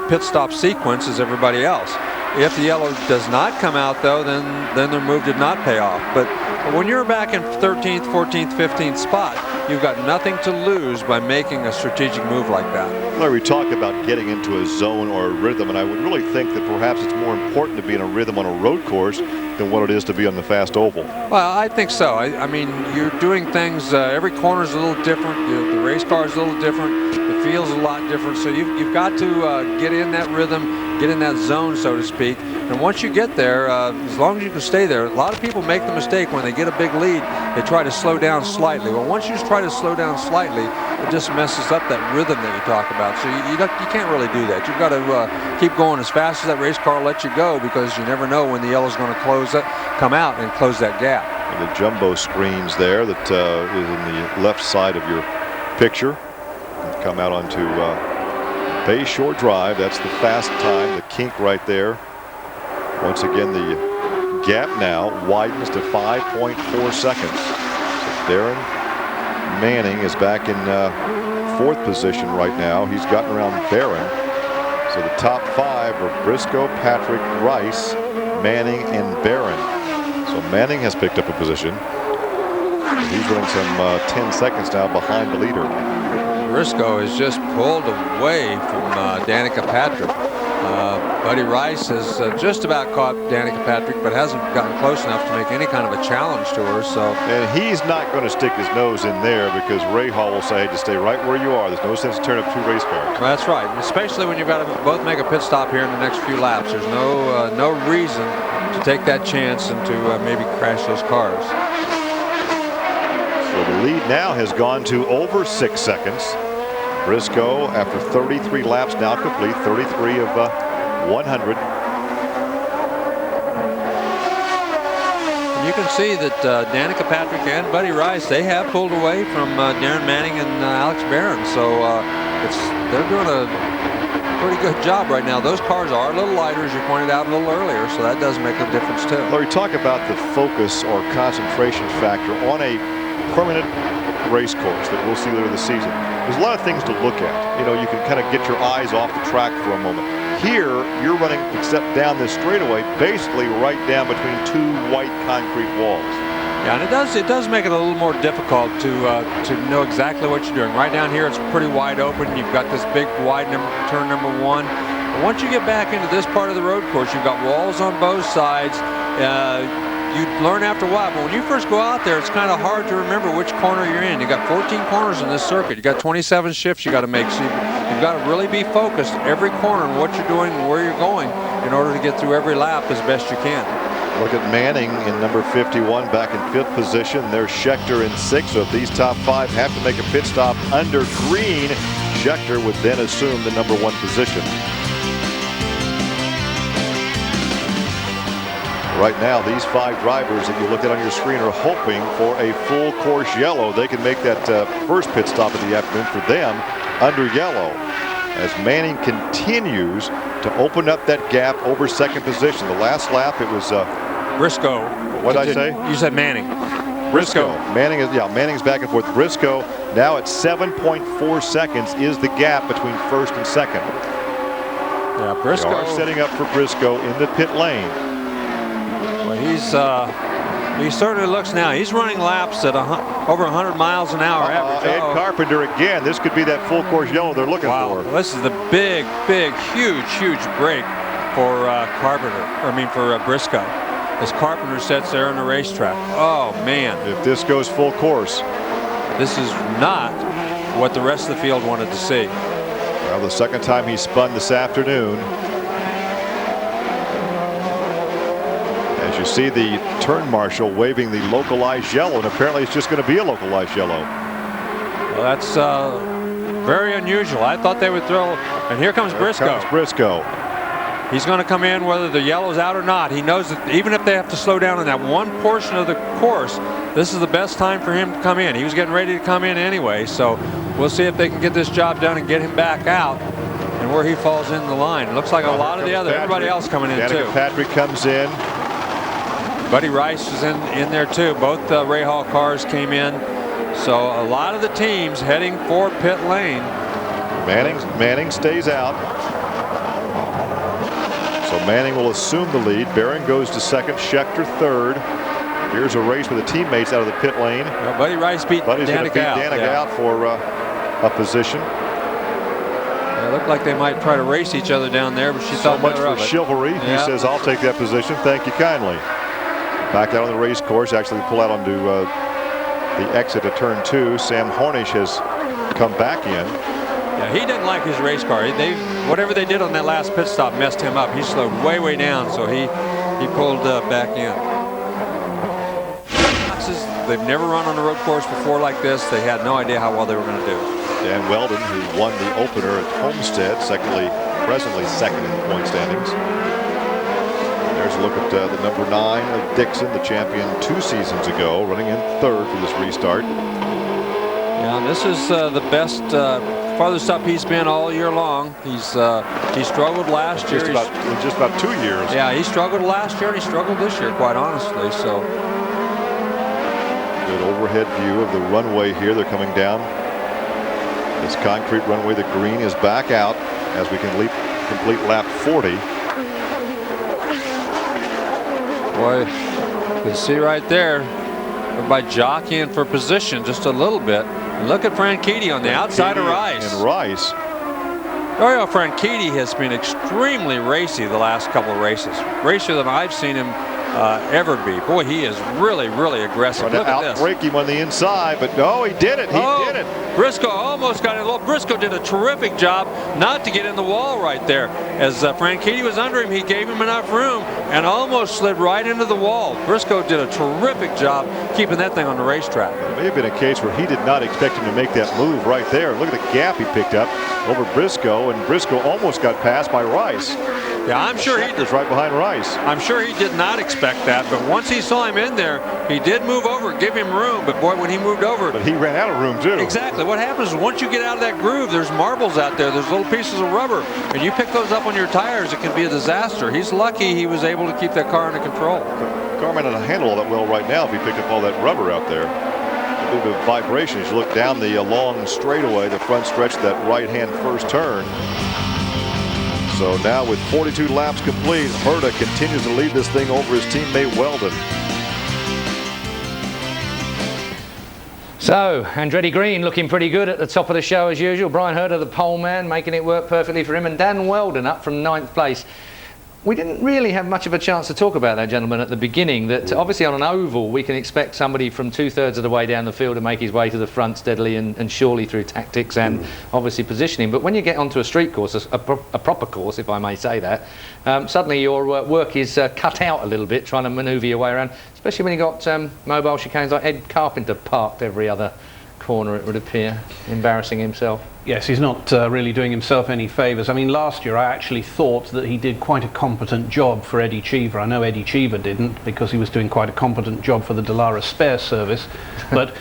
pit stop sequence as everybody else. If the yellow does not come out, though, then their move did not pay off. But when you're back in 13th, 14th, 15th spot, you've got nothing to lose by making a strategic move like that. Larry, we talk about getting into a zone or a rhythm, and I would really think that perhaps it's more important to be in a rhythm on a road course than what it is to be on the fast oval. Well, I think so. I mean, you're doing things, every corner is a little different. The race car is a little different. The field's a lot different. So you've got to get in that rhythm, get in that zone, so to speak. And once you get there, as long as you can stay there, a lot of people make the mistake when they get a big lead, they try to slow down slightly. Well, once you try to slow down slightly, it just messes up that rhythm that you talk about. So you can't really do that. You've got to keep going as fast as that race car lets you go, because you never know when the yellow's going to come out and close that gap. And the jumbo screens there that is in the left side of your picture come out onto Bay Shore Drive. That's the fast time, the kink right there. Once again, the gap now widens to 5.4 seconds. So Darren Manning is back in 4th position right now. He's gotten around Barron. So the top 5 are Briscoe, Patrick, Rice, Manning, and Barron. So Manning has picked up a position. He's running some 10 seconds now behind the leader. Briscoe is just pulled away from Danica Patrick. Buddy Rice has just about caught Danica Patrick, but hasn't gotten close enough to make any kind of a challenge to her. So, and he's not going to stick his nose in there, because Ray Hall will say, hey, just stay right where you are. There's no sense to turn up 2 race cars. Well, that's right, especially when you've got to both make a pit stop here in the next few laps. There's no reason to take that chance and to maybe crash those cars. So the lead now has gone to over 6 seconds. Briscoe, after 33 laps now complete, 33 of 100. You can see that Danica Patrick and Buddy Rice, they have pulled away from Darren Manning and Alex Barron. So they're doing a pretty good job right now. Those cars are a little lighter, as you pointed out a little earlier, so that does make a difference too. Larry, talk about the focus or concentration factor on a permanent race course that we'll see later this season. There's a lot of things to look at. You know, you can kind of get your eyes off the track for a moment. Here, you're running, except down this straightaway, basically right down between 2 white concrete walls. Yeah, and it does make it a little more difficult to know exactly what you're doing. Right down here, it's pretty wide open. You've got this big wide turn number 1. But once you get back into this part of the road course, you've got walls on both sides. You learn after a while, but when you first go out there, it's kind of hard to remember which corner you're in. You got 14 corners in this circuit. You got 27 shifts you got to make. So you've got to really be focused every corner on what you're doing and where you're going in order to get through every lap as best you can. Look at Manning in number 51 back in 5th position. There's Schechter in 6th. So if these top 5 have to make a pit stop under green, Schechter would then assume the number 1 position. Right now, these 5 drivers that you look at on your screen are hoping for a full course yellow. They can make that first pit stop of the afternoon for them under yellow. As Manning continues to open up that gap over 2nd position. The last lap, it was Briscoe. What did I say? You said Manning. Briscoe. Manning's back and forth. Briscoe now at 7.4 seconds is the gap between 1st and 2nd. Yeah, Briscoe. They are setting up for Briscoe in the pit lane. Well, He certainly looks now. He's running laps at over 100 miles an hour average. Ed Carpenter again. This could be that full course yellow they're looking for. This is the big, huge break for for Briscoe. As Carpenter sets there on the racetrack. Oh man! If this goes full course, this is not what the rest of the field wanted to see. Well, the second time he spun this afternoon. As you see the turn marshal waving the localized yellow, and apparently it's just going to be a localized yellow. Well, that's very unusual. I thought they would throw, and here comes Briscoe. Here comes Briscoe. He's going to come in whether the yellow's out or not. He knows that even if they have to slow down in that one portion of the course, this is the best time for him to come in. He was getting ready to come in anyway, so we'll see if they can get this job done and get him back out and where he falls in the line. It looks like a lot of everybody else coming in too. Patrick comes in. Buddy Rice is in there too. Both Ray Hall cars came in. So a lot of the teams heading for pit lane. Manning stays out. So Manning will assume the lead. Barron goes to second. Schechter third. Here's a race with the teammates out of the pit lane. Well, Buddy Rice beat Danica out for a position. It looked like they might try to race each other down there, but she thought much for chivalry. Yeah. He says, "I'll take that position. Thank you kindly." Back out on the race course, actually pull out onto the exit of turn 2. Sam Hornish has come back in. Yeah, he didn't like his race car. Whatever they did on that last pit stop messed him up. He slowed way down, so he pulled back in. They've never run on a road course before like this. They had no idea how well they were going to do. Dan Weldon, who won the opener at Homestead, presently second in the point standings. There's a look at the number 9 of Dixon, the champion 2 seasons ago, running in third for this restart. Yeah, this is the best farthest up he's been all year long. He struggled last year. Just about 2 years. Yeah, he struggled last year and he struggled this year, quite honestly. So good overhead view of the runway here. They're coming down this concrete runway. The green is back out as we can complete lap 40. Boy, you can see right there, everybody jockeying for position just a little bit. Look at Franchitti on the outside of Rice. And Rice. Dario Franchitti has been extremely racy the last couple of races. Racier than I've seen him ever be. Boy, he is really aggressive. Look at this. Outbreak him on the inside, but no, he did it. He did it. Briscoe almost got in. Well, Briscoe did a terrific job not to get in the wall right there. As Franchitti was under him, he gave him enough room and almost slid right into the wall. Briscoe did a terrific job keeping that thing on the racetrack. It may have been a case where he did not expect him to make that move right there. Look at the gap he picked up over Briscoe, and Briscoe almost got passed by Rice. Yeah, I'm sure he was right behind Rice. I'm sure he did not expect that, but once he saw him in there, he did move over, give him room. But boy, when he moved over, but he ran out of room too. Exactly. What happens is once you get out of that groove, there's marbles out there. There's little pieces of rubber, and you pick those up on your tires, it can be a disaster. He's lucky he was able to keep that car under control. Car might not handle all that well right now if he picked up all that rubber out there. A little bit of vibration as you look down the long straightaway, the front stretch of that right-hand first turn. So now with 42 laps complete, Herta continues to lead this thing over his teammate Weldon. So Andretti Green looking pretty good at the top of the show as usual. Brian Herta, the pole man, making it work perfectly for him, and Dan Weldon up from 9th place. We didn't really have much of a chance to talk about that, gentlemen, at the beginning, that obviously on an oval we can expect somebody from 2/3 of the way down the field to make his way to the front steadily and surely through tactics and obviously positioning. But when you get onto a street course, a proper course, if I may say that, suddenly your work is cut out a little bit trying to manoeuvre your way around, especially when you've got mobile chicanes like Ed Carpenter parked every other corner, it would appear, embarrassing himself. Yes, he's not really doing himself any favours. I mean, last year I actually thought that he did quite a competent job for Eddie Cheever. I know Eddie Cheever didn't, because he was doing quite a competent job for the Dallara spare service, but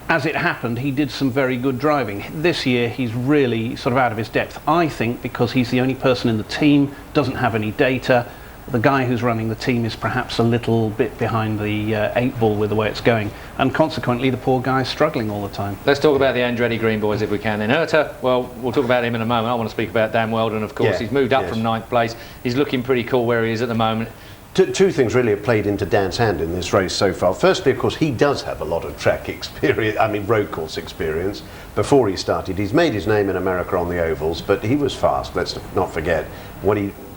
as it happened, he did some very good driving. This year he's really sort of out of his depth, I think, because he's the only person in the team, doesn't have any data. The guy who's running the team is perhaps a little bit behind the 8 ball with the way it's going, and consequently the poor guy's struggling all the time. Let's talk about the Andretti Green boys if we can. And Herta, well, we'll talk about him in a moment. I want to speak about Dan Weldon, of course. He's moved up from 9th place. He's looking pretty cool where he is at the moment. Two things really have played into Dan's hand in this race so far. Firstly, of course, he does have a lot of track experience, road course experience. Before he started, he's made his name in America on the ovals, but he was fast, let's not forget.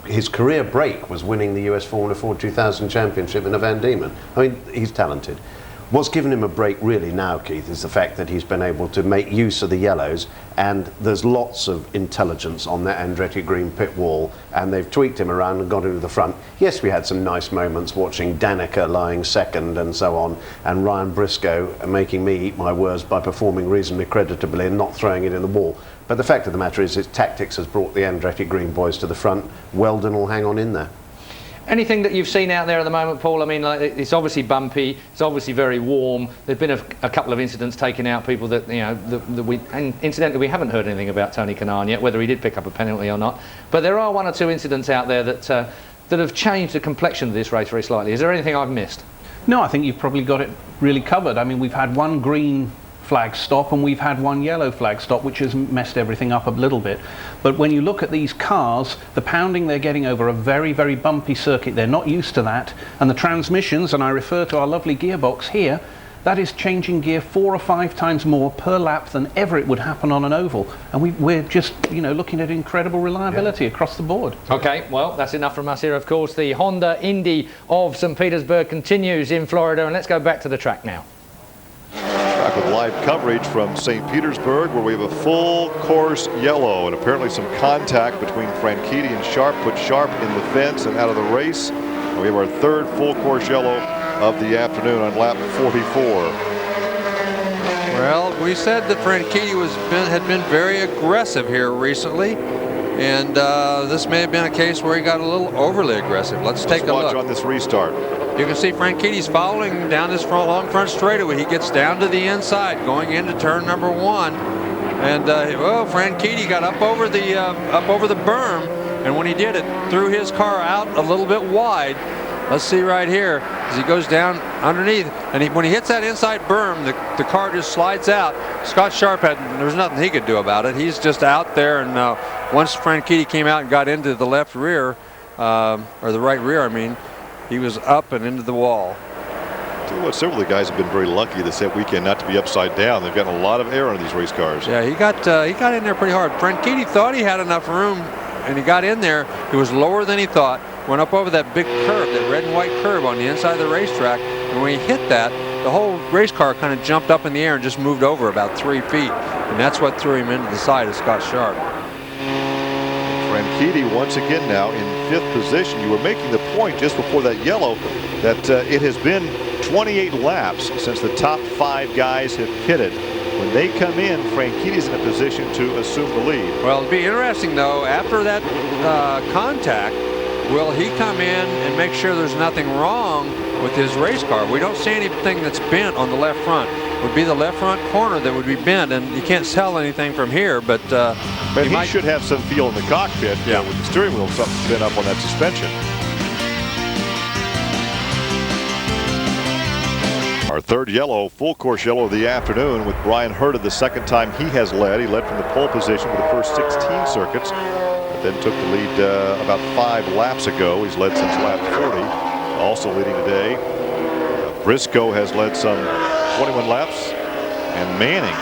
His career break was winning the US Formula Ford 2000 Championship in a Van Diemen. I mean, he's talented. What's given him a break really now, Keith, is the fact that he's been able to make use of the yellows, and there's lots of intelligence on that Andretti green pit wall, and they've tweaked him around and got him to the front. Yes, we had some nice moments watching Danica lying second and so on, and Ryan Briscoe making me eat my words by performing reasonably creditably and not throwing it in the wall. But the fact of the matter is his tactics has brought the Andretti green boys to the front. Weldon will hang on in there. Anything that you've seen out there at the moment, Paul? I mean, like, it's obviously bumpy. It's obviously very warm. There've been a couple of incidents taking out people that, you know, and incidentally, we haven't heard anything about Tony Kanaan yet, whether he did pick up a penalty or not. But there are one or two incidents out there that have changed the complexion of this race very slightly. Is there anything I've missed? No, I think you've probably got it really covered. I mean, we've had one green flag stop and we've had one yellow flag stop, which has messed everything up a little bit. But when you look at these cars, the pounding they're getting over a very, very bumpy circuit, they're not used to that. And the transmissions, and I refer to our lovely gearbox here, that is changing gear 4 or 5 times more per lap than ever it would happen on an oval. And we're just, you know, looking at incredible reliability across the board. Okay, well, that's enough from us here, of course. The Honda Indy of St. Petersburg continues in Florida, and let's go back to the track now. Back with live coverage from St. Petersburg, where we have a full course yellow, and apparently some contact between Franchitti and Sharp put Sharp in the fence and out of the race. And we have our third full course yellow of the afternoon on lap 44. Well, we said that Franchitti had been very aggressive here recently, and this may have been a case where he got a little overly aggressive. Let's take a look on this restart. You can see Franchitti's following down this long front straightaway. He gets down to the inside, going into turn number 1, and Franchitti got up over the berm, and when he did, it threw his car out a little bit wide. Let's see right here as he goes down underneath, and when he hits that inside berm, the car just slides out. Scott Sharp there's nothing he could do about it. He's just out there, and once Franchitti came out and got into the left rear, or the right rear, I mean, he was up and into the wall. Tell you what, several of the guys have been very lucky this weekend not to be upside down. They've gotten a lot of air on these race cars. Yeah, he got in there pretty hard. Franchitti thought he had enough room, and he got in there. He was lower than he thought. Went up over that big curve, that red and white curve on the inside of the racetrack. And when he hit that, the whole race car kind of jumped up in the air and just moved over about 3 feet. And that's what threw him into the side of Scott Sharp. Franchitti once again now in 5th position. You were making the point just before that yellow that it has been 28 laps since the top 5 guys have pitted. When they come in, Franchitti's in a position to assume the lead. Well, it'll be interesting though, after that contact, will he come in and make sure there's nothing wrong with his race car? We don't see anything that's bent on the left front. It would be the left front corner that would be bent, and you can't tell anything from here, but he should have some feel in the cockpit with the steering wheel, something bent up on that suspension. Our third yellow, full course yellow of the afternoon, with Brian Herta the second time he has led. He led from the pole position for the first 16 circuits, but then took the lead about 5 laps ago. He's led since lap 40. Also leading today, Briscoe has led some 21 laps, and Manning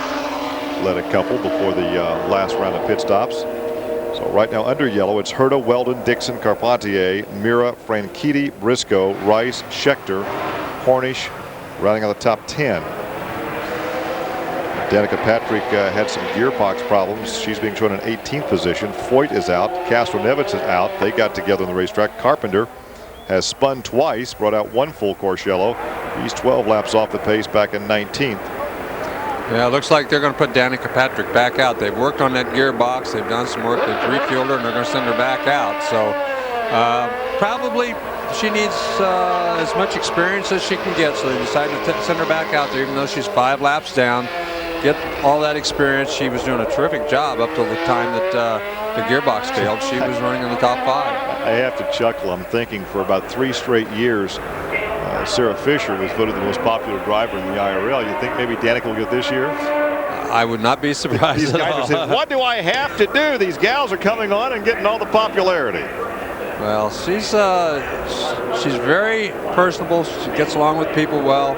led a couple before the last round of pit stops. So right now under yellow, it's Herta, Weldon, Dixon, Carpentier, Mira, Franchitti, Briscoe, Rice, Schechter, Hornish, rounding out the top 10. Danica Patrick had some gearbox problems. She's being shown in 18th position. Foyt is out. Castro-Nevitz is out. They got together on the racetrack. Carpenter has spun twice, brought out 1 full course yellow. He's 12 laps off the pace back in 19th. Yeah, it looks like they're going to put Danica Patrick back out. They've worked on that gearbox. They've done some work. They've refueled her, and they're going to send her back out. So probably she needs as much experience as she can get. So they decided to send her back out there, even though she's 5 laps down. Get all that experience. She was doing a terrific job up till the time that the gearbox failed. She was running in the top 5. I have to chuckle. I'm thinking for about 3 straight years, Sarah Fisher was voted the most popular driver in the IRL. You think maybe Danica will get this year? I would not be surprised. These guys are saying, what do I have to do? These gals are coming on and getting all the popularity. Well, she's very personable. She gets along with people well.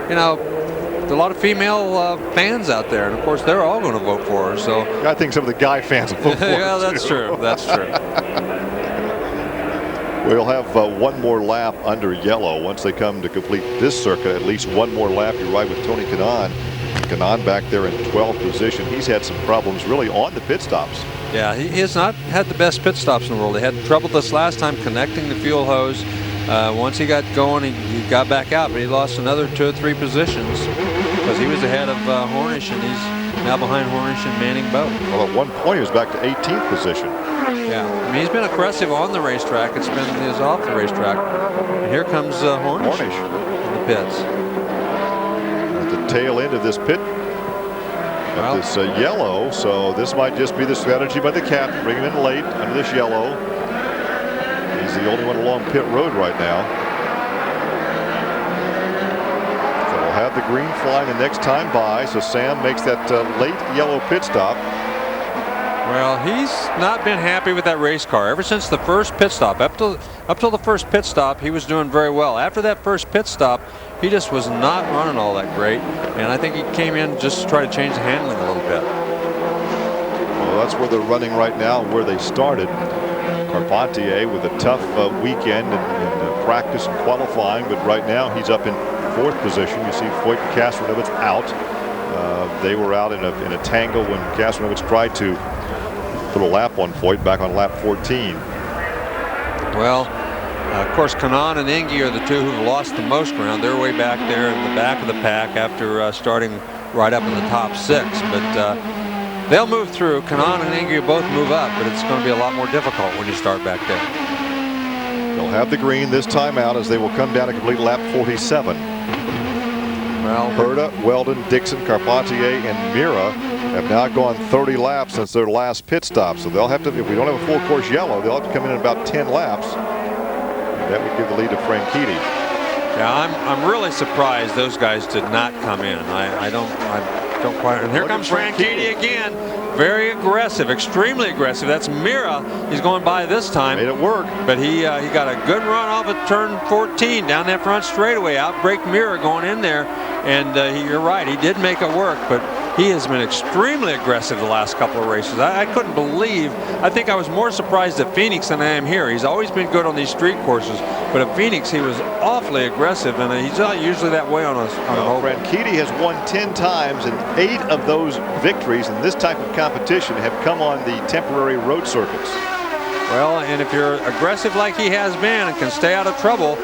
You know, there's a lot of female fans out there, and of course they're all going to vote for her. So I think some of the guy fans will vote for her. Yeah, that's true. That's true. We'll have one more lap under yellow once they come to complete this circuit. At least one more lap. You ride with Tony Kanaan. Kanaan back there in 12th position. He's had some problems really on the pit stops. Yeah, he has not had the best pit stops in the world. They had trouble this last time connecting the fuel hose. Once he got going, he got back out, but he lost another 2 or 3 positions because he was ahead of Hornish, and he's now behind Hornish and Manning both. Well, at one point he was back to 18th position. Yeah, I mean, he's been aggressive on the racetrack. It's been his off the racetrack. And here comes Hornish in the pits. At the tail end of this pit, this yellow, so this might just be the strategy by the captain. Bring him in late under this yellow. He's the only one along pit road right now. So we'll have the green flying the next time by. So Sam makes that late yellow pit stop. Well, he's not been happy with that race car ever since the first pit stop. Up till the first pit stop, he was doing very well. After that first pit stop, he just was not running all that great. And I think he came in just to try to change the handling a little bit. Well, that's where they're running right now, where they started. Carpentier with a tough weekend in practice and qualifying, but right now he's up in 4th position. You see Foyt and Castronevic out. They were out in a tangle when Castronevic tried to put a lap on Foyt back on lap 14. Well, of course, Kanaan and Engie are the two who've lost the most ground. They're way back there in the back of the pack after starting right up in the top 6. But they'll move through. Kanaan and Engie both move up, but it's going to be a lot more difficult when you start back there. They'll have the green this time out as they will come down to complete lap 47. Well, Herta, Weldon, Dixon, Carpentier, and Mira have now gone 30 laps since their last pit stop. So they'll have to, if we don't have a full course yellow, they'll have to come in about 10 laps. That would give the lead to Franchitti. Yeah, I'm really surprised those guys did not come in. I don't quite. And here comes Franchitti again. Very aggressive, extremely aggressive. That's Mira. He's going by this time. Made it work. But he got a good run off of turn 14 down that front straightaway. Outbraked Mira going in there. And you're right, he did make it work, but he has been extremely aggressive the last couple of races. I couldn't believe. I think I was more surprised at Phoenix than I am here. He's always been good on these street courses, but at Phoenix he was awfully aggressive, and he's not usually that way on an oval. Franchitti has won 10 times, and 8 of those victories in this type of competition have come on the temporary road circuits. Well, and if you're aggressive like he has been and can stay out of trouble,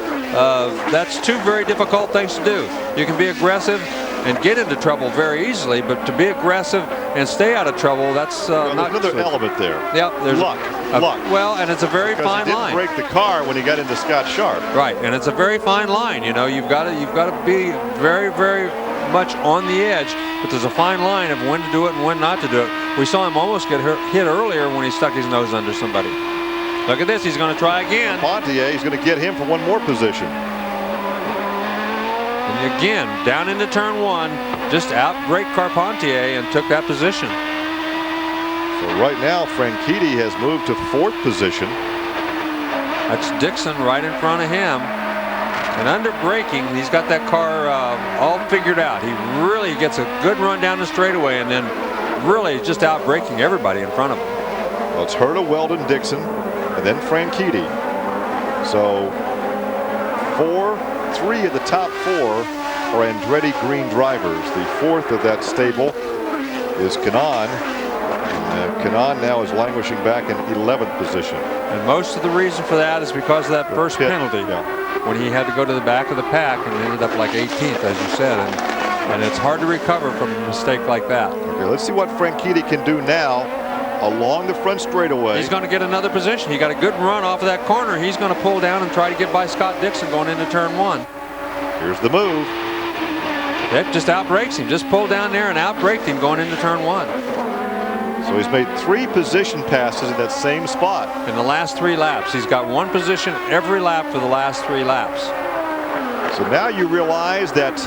that's 2 very difficult things to do. You can be aggressive and get into trouble very easily, but to be aggressive and stay out of trouble, that's not another element there. Yeah, there's luck. Well, and it's a very fine line. He didn't break the car when he got into Scott Sharp. Right, and it's a very fine line. You know, you've got to be very, very much on the edge, but there's a fine line of when to do it and when not to do it. We saw him almost get hit earlier when he stuck his nose under somebody. Look at this, he's going to try again. Pontier, he's going to get him for one more position. And again, down into turn 1, just outbraked Carpentier and took that position. So right now, Franchitti has moved to 4th position. That's Dixon right in front of him. And under braking, he's got that car all figured out. He really gets a good run down the straightaway and then really just outbraking everybody in front of him. Well, it's Herta, Weldon, Dixon, and then Franchitti. So 3 of the top 4 are Andretti Green drivers. The 4th of that stable is Kanaan. Kanaan now is languishing back in 11th position. And most of the reason for that is because of that first penalty. Yeah. When he had to go to the back of the pack and ended up like 18th, as you said. And it's hard to recover from a mistake like that. Okay, let's see what Franchitti can do now along the front straightaway. He's going to get another position. He got a good run off of that corner. He's going to pull down and try to get by Scott Dixon going into turn 1. Here's the move. That just outbrakes him. Just pulled down there and outbraked him going into turn 1. So he's made 3 position passes in that same spot. In the last 3 laps. He's got 1 position every lap for the last 3 laps. So now you realize that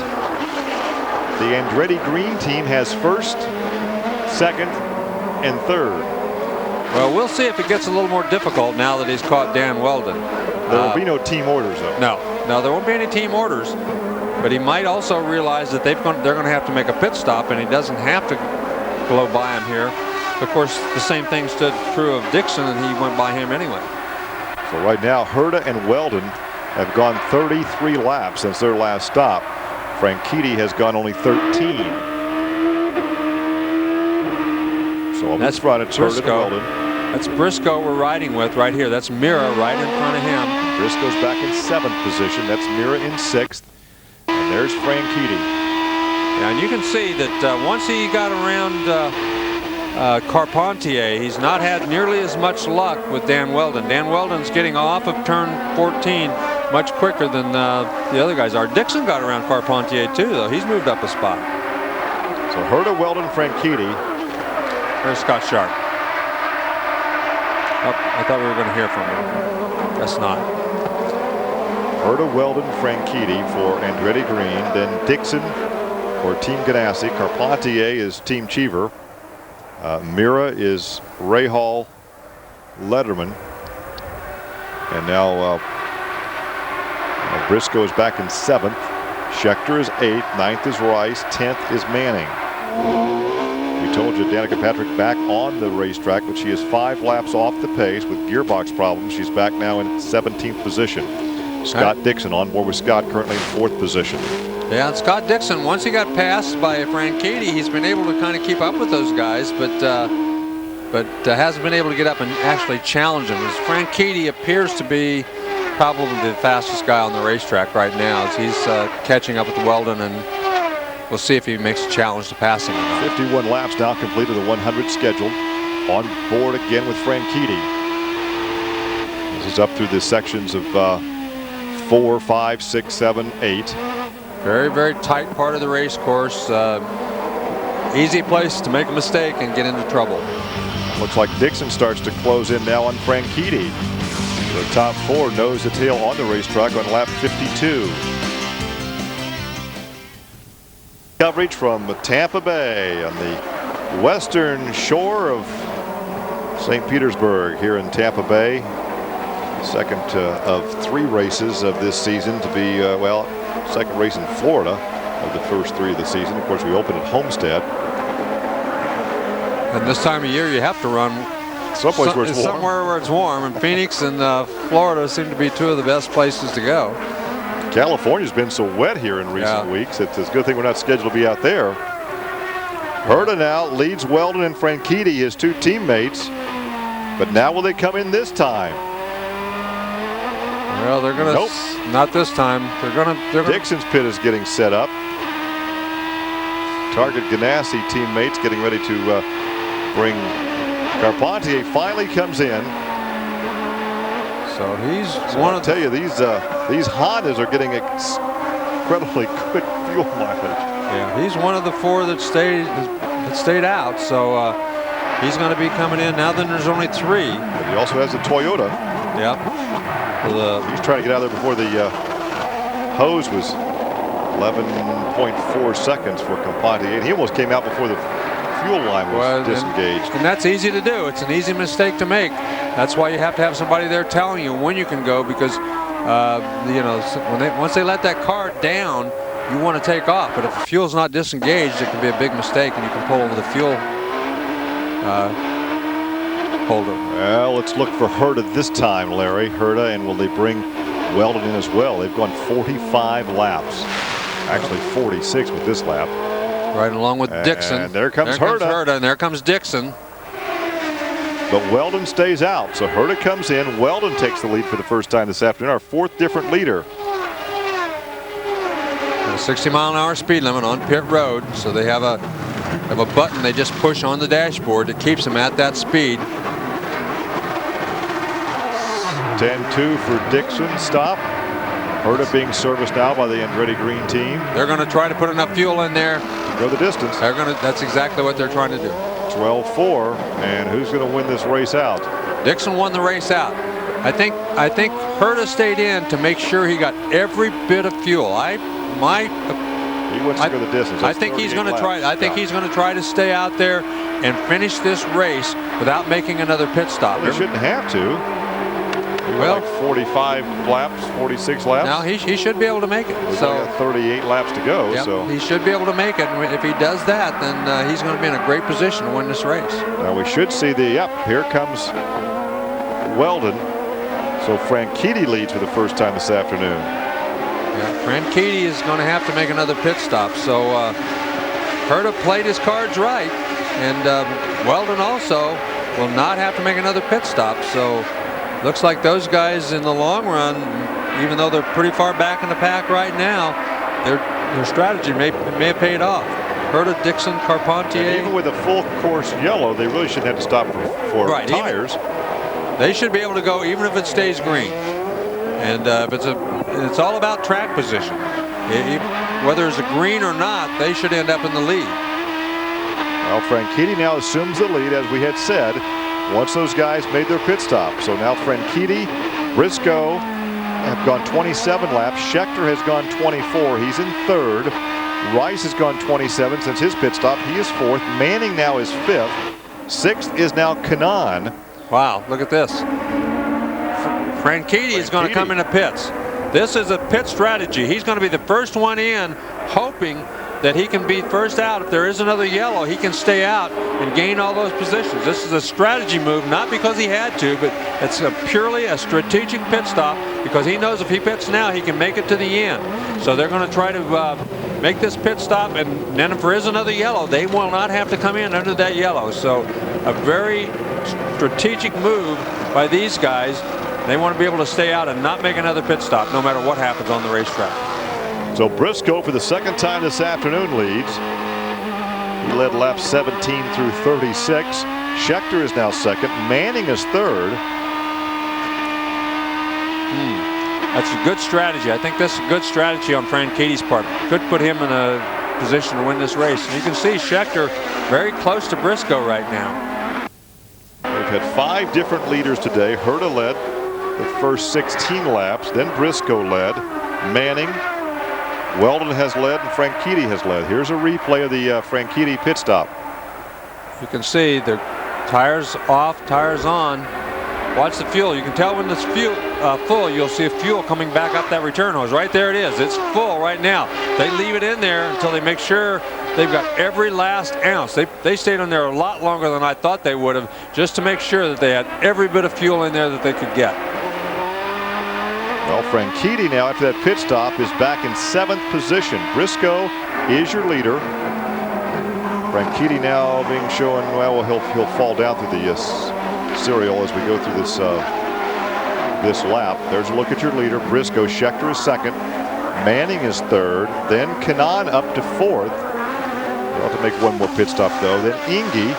the Andretti Green team has 1st, 2nd, and 3rd. Well, we'll see if it gets a little more difficult now that he's caught Dan Weldon. There will be no team orders, though. No, there won't be any team orders. But he might also realize that they're going to have to make a pit stop, and he doesn't have to blow by him here. Of course, the same thing stood true of Dixon, and he went by him anyway. So right now, Herta and Weldon have gone 33 laps since their last stop. Franchitti has gone only 13. So on this run, it's Herta and Weldon. That's Briscoe we're riding with right here. That's Mira right in front of him. Briscoe's back in 7th position. That's Mira in 6th. And there's Franchitti. Yeah, and you can see that once he got around Carpentier, he's not had nearly as much luck with Dan Weldon. Dan Weldon's getting off of turn 14 much quicker than the other guys are. Dixon got around Carpentier too, though. He's moved up a spot. So Herta, Weldon, Franchitti. There's Scott Sharp. Oh, I thought we were going to hear from him. Guess not. Herta, Weldon, Franchitti for Andretti Green. Then Dixon for Team Ganassi. Carpentier is Team Cheever. Mira is Rahal, Letterman. And now Briscoe is back in 7th. Schechter is 8th. 9th is Rice. 10th is Manning. We told you Danica Patrick back on the racetrack, but she is 5 laps off the pace with gearbox problems. She's back now in 17th position. Scott Dixon on board with Scott, currently in 4th position. Yeah, and Scott Dixon, once he got passed by Franchitti, he's been able to kind of keep up with those guys, but hasn't been able to get up and actually challenge them. As Franchitti appears to be probably the fastest guy on the racetrack right now, as he's catching up with Weldon, and we'll see if he makes a challenge to pass him. 51 laps now completed, the 100 scheduled. On board again with Franchitti. This is up through the sections of 4, 5, 6, 7, 8. Very, very tight part of the race course. Easy place to make a mistake and get into trouble. Looks like Dixon starts to close in now on Franchitti. The top 4 nose to tail on the racetrack on lap 52. Coverage from Tampa Bay on the western shore of St. Petersburg here in Tampa Bay. Second of 3 races of this season to be, second race in Florida of the first 3 of the season. Of course, we opened at Homestead. And this time of year, you have to run someplace where it's warm. Somewhere where it's warm. And Phoenix and Florida seem to be 2 of the best places to go. California's been so wet here in recent weeks. It's a good thing we're not scheduled to be out there. Herta now leads Weldon and Franchitti, his 2 teammates. But now will they come in this time? Well, they're going to. Nope. Not this time. They're going to. Dixon's pit is getting set up. Target Ganassi teammates getting ready to bring. Carpentier finally comes in. So he's one of. I tell you, these Hondas are getting incredibly good fuel mileage. Yeah, he's one of the 4 that stayed out. So he's going to be coming in now. Then there's only 3. But he also has a Toyota. Yep. He's trying to get out of there before the hose was 11.4 seconds for Carpentier. He almost came out before the fuel line was disengaged. And that's easy to do. It's an easy mistake to make. That's why you have to have somebody there telling you when you can go, because once they let that car down, you want to take off. But if the fuel's not disengaged, it can be a big mistake, and you can pull over the fuel holder. Well, let's look for Herta this time, Larry. Herta, and will they bring Weldon in as well? They've gone 45 laps. Actually 46 with this lap. Right along with Dixon. And there comes Herta. And there comes Dixon. But Weldon stays out. So Herta comes in. Weldon takes the lead for the first time this afternoon. Our 4th different leader. A 60-mile-an-hour speed limit on pit road. So they have a button they just push on the dashboard that keeps them at that speed. 10-2 for Dixon. Stop. Herta being serviced now by the Andretti Green team. They're going to try to put enough fuel in there. Go the distance. That's exactly what they're trying to do. 12-4. And who's going to win this race out? Dixon won the race out. I think Herta stayed in to make sure he got every bit of fuel. He He wants to go the distance. I think he's going to try. I think he's going to try to stay out there and finish this race without making another pit stop. Well, they shouldn't have to. Well, like 45 laps, 46 laps. Now he should be able to make it. So 38 laps to go. Yep, so he should be able to make it. And if he does that, then he's going to be in a great position to win this race. Now we should see here comes Weldon. So Franchitti leads for the first time this afternoon. Yeah, Franchitti is going to have to make another pit stop. So Herta played his cards right, and Weldon also will not have to make another pit stop. So looks like those guys in the long run, even though they're pretty far back in the pack right now, their strategy may have paid off. Herta, Dixon, Carpentier. And even with a full course yellow, they really shouldn't have to stop for tires. They should be able to go even if it stays green. And if it's all about track position. Whether it's a green or not, they should end up in the lead. Well, Franchitti now assumes the lead, as we had said, once those guys made their pit stop. So now Franchitti, Briscoe have gone 27 laps. Schechter has gone 24. He's in third. Rice has gone 27 since his pit stop. He is fourth. Manning now is fifth. Sixth is now Kanaan. Wow, look at this. Franchitti is going to come into pits. This is a pit strategy. He's going to be the first one in, hoping that he can be first out. If there is another yellow, he can stay out and gain all those positions. This is a strategy move, not because he had to, but it's purely a strategic pit stop because he knows if he pits now, he can make it to the end. So they're going to try to make this pit stop, and then if there is another yellow, they will not have to come in under that yellow. So a very strategic move by these guys. They want to be able to stay out and not make another pit stop no matter what happens on the racetrack. So Briscoe for the second time this afternoon leads. He led laps 17 through 36. Schechter is now second. Manning is third. That's a good strategy. I think that's a good strategy on Franchitti's part. Could put him in a position to win this race. And you can see Schechter very close to Briscoe right now. We've had 5 different leaders today. Herta led the first 16 laps. Then Briscoe led. Manning, Weldon has led, and Franchitti has led. Here's a replay of the Franchitti pit stop. You can see the tires off, tires on. Watch the fuel. You can tell when it's full. You'll see fuel coming back up that return hose. Right there it is. It's full right now. They leave it in there until they make sure they've got every last ounce. They stayed on there a lot longer than I thought they would have, just to make sure that they had every bit of fuel in there that they could get. Well, Franchitti now after that pit stop is back in 7th position. Briscoe is your leader. Franchitti now being shown, well, he'll fall down through the serial as we go through this this lap. There's a look at your leader. Briscoe. Schechter is second. Manning is third. Then Kanaan up to fourth. We'll have to make one more pit stop though. Then Ingi,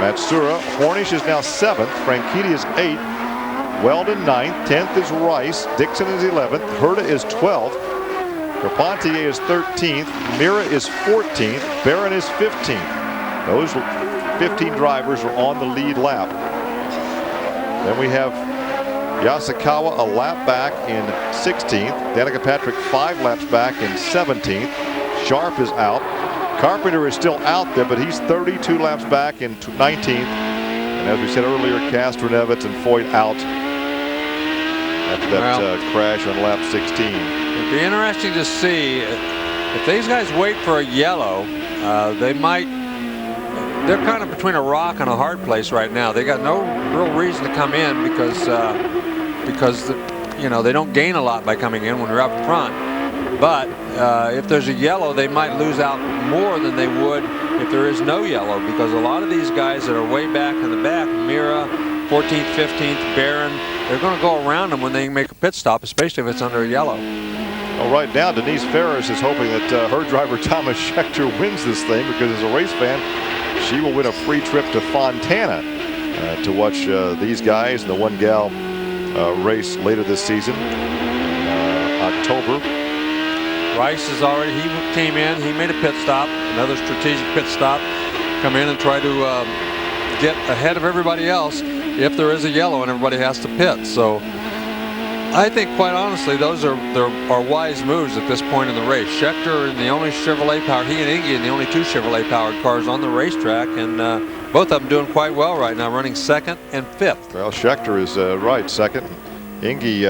Matsura. Hornish is now 7th. Franchitti is 8th. Weldon 9th. 10th is Rice. Dixon is 11th. Herta is 12th. Carpentier is 13th. Mira is 14th. Barron is 15th. Those 15 drivers are on the lead lap. Then we have Yasukawa a lap back in 16th. Danica Patrick 5 laps back in 17th. Sharp is out. Carpenter is still out there, but he's 32 laps back in 19th. And as we said earlier, Castroneves and Foyt out after that crash on lap 16. It'd be interesting to see if these guys wait for a yellow. They're kind of between a rock and a hard place right now. They got no real reason to come in because they don't gain a lot by coming in when you're up front. But if there's a yellow, they might lose out more than they would if there is no yellow, because a lot of these guys that are way back in the back, Mira, 14th, 15th, Barron, they're going to go around them when they make a pit stop, especially if it's under a yellow. Well, right now, Denise Ferris is hoping that her driver, Thomas Schechter, wins this thing, because as a race fan, she will win a free trip to Fontana to watch these guys and the one gal race later this season, October. Rice is already, he came in, he made a pit stop, another strategic pit stop, come in and try to get ahead of everybody else if there is a yellow and everybody has to pit. So I think, quite honestly, those are wise moves at this point in the race. Scheckter in the only Chevrolet powered, he and Inge in the only 2 Chevrolet powered cars on the racetrack, and both of them doing quite well right now, running 2nd and 5th. Well, Scheckter is right, 2nd. Inge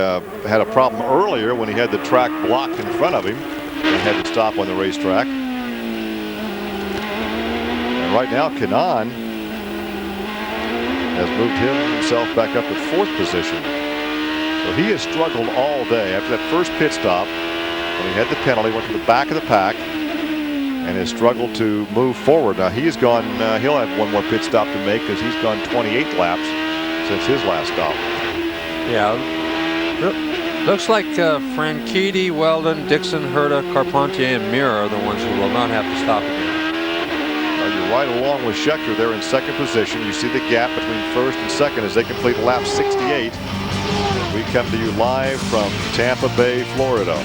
had a problem earlier when he had the track blocked in front of him and had to stop on the racetrack. And right now, Kanaan has moved himself back up to 4th position. So he has struggled all day. After that first pit stop, when he had the penalty, went to the back of the pack and has struggled to move forward. Now he's gone, he'll have one more pit stop to make because he's gone 28 laps since his last stop. Yeah, looks like Franchitti, Weldon, Dixon, Herta, Carpentier, and Mir are the ones who will not have to stop again. You're right along with Scheckter there in 2nd position. You see the gap between 1st and 2nd as they complete lap 68. We come to you live from Tampa Bay, Florida.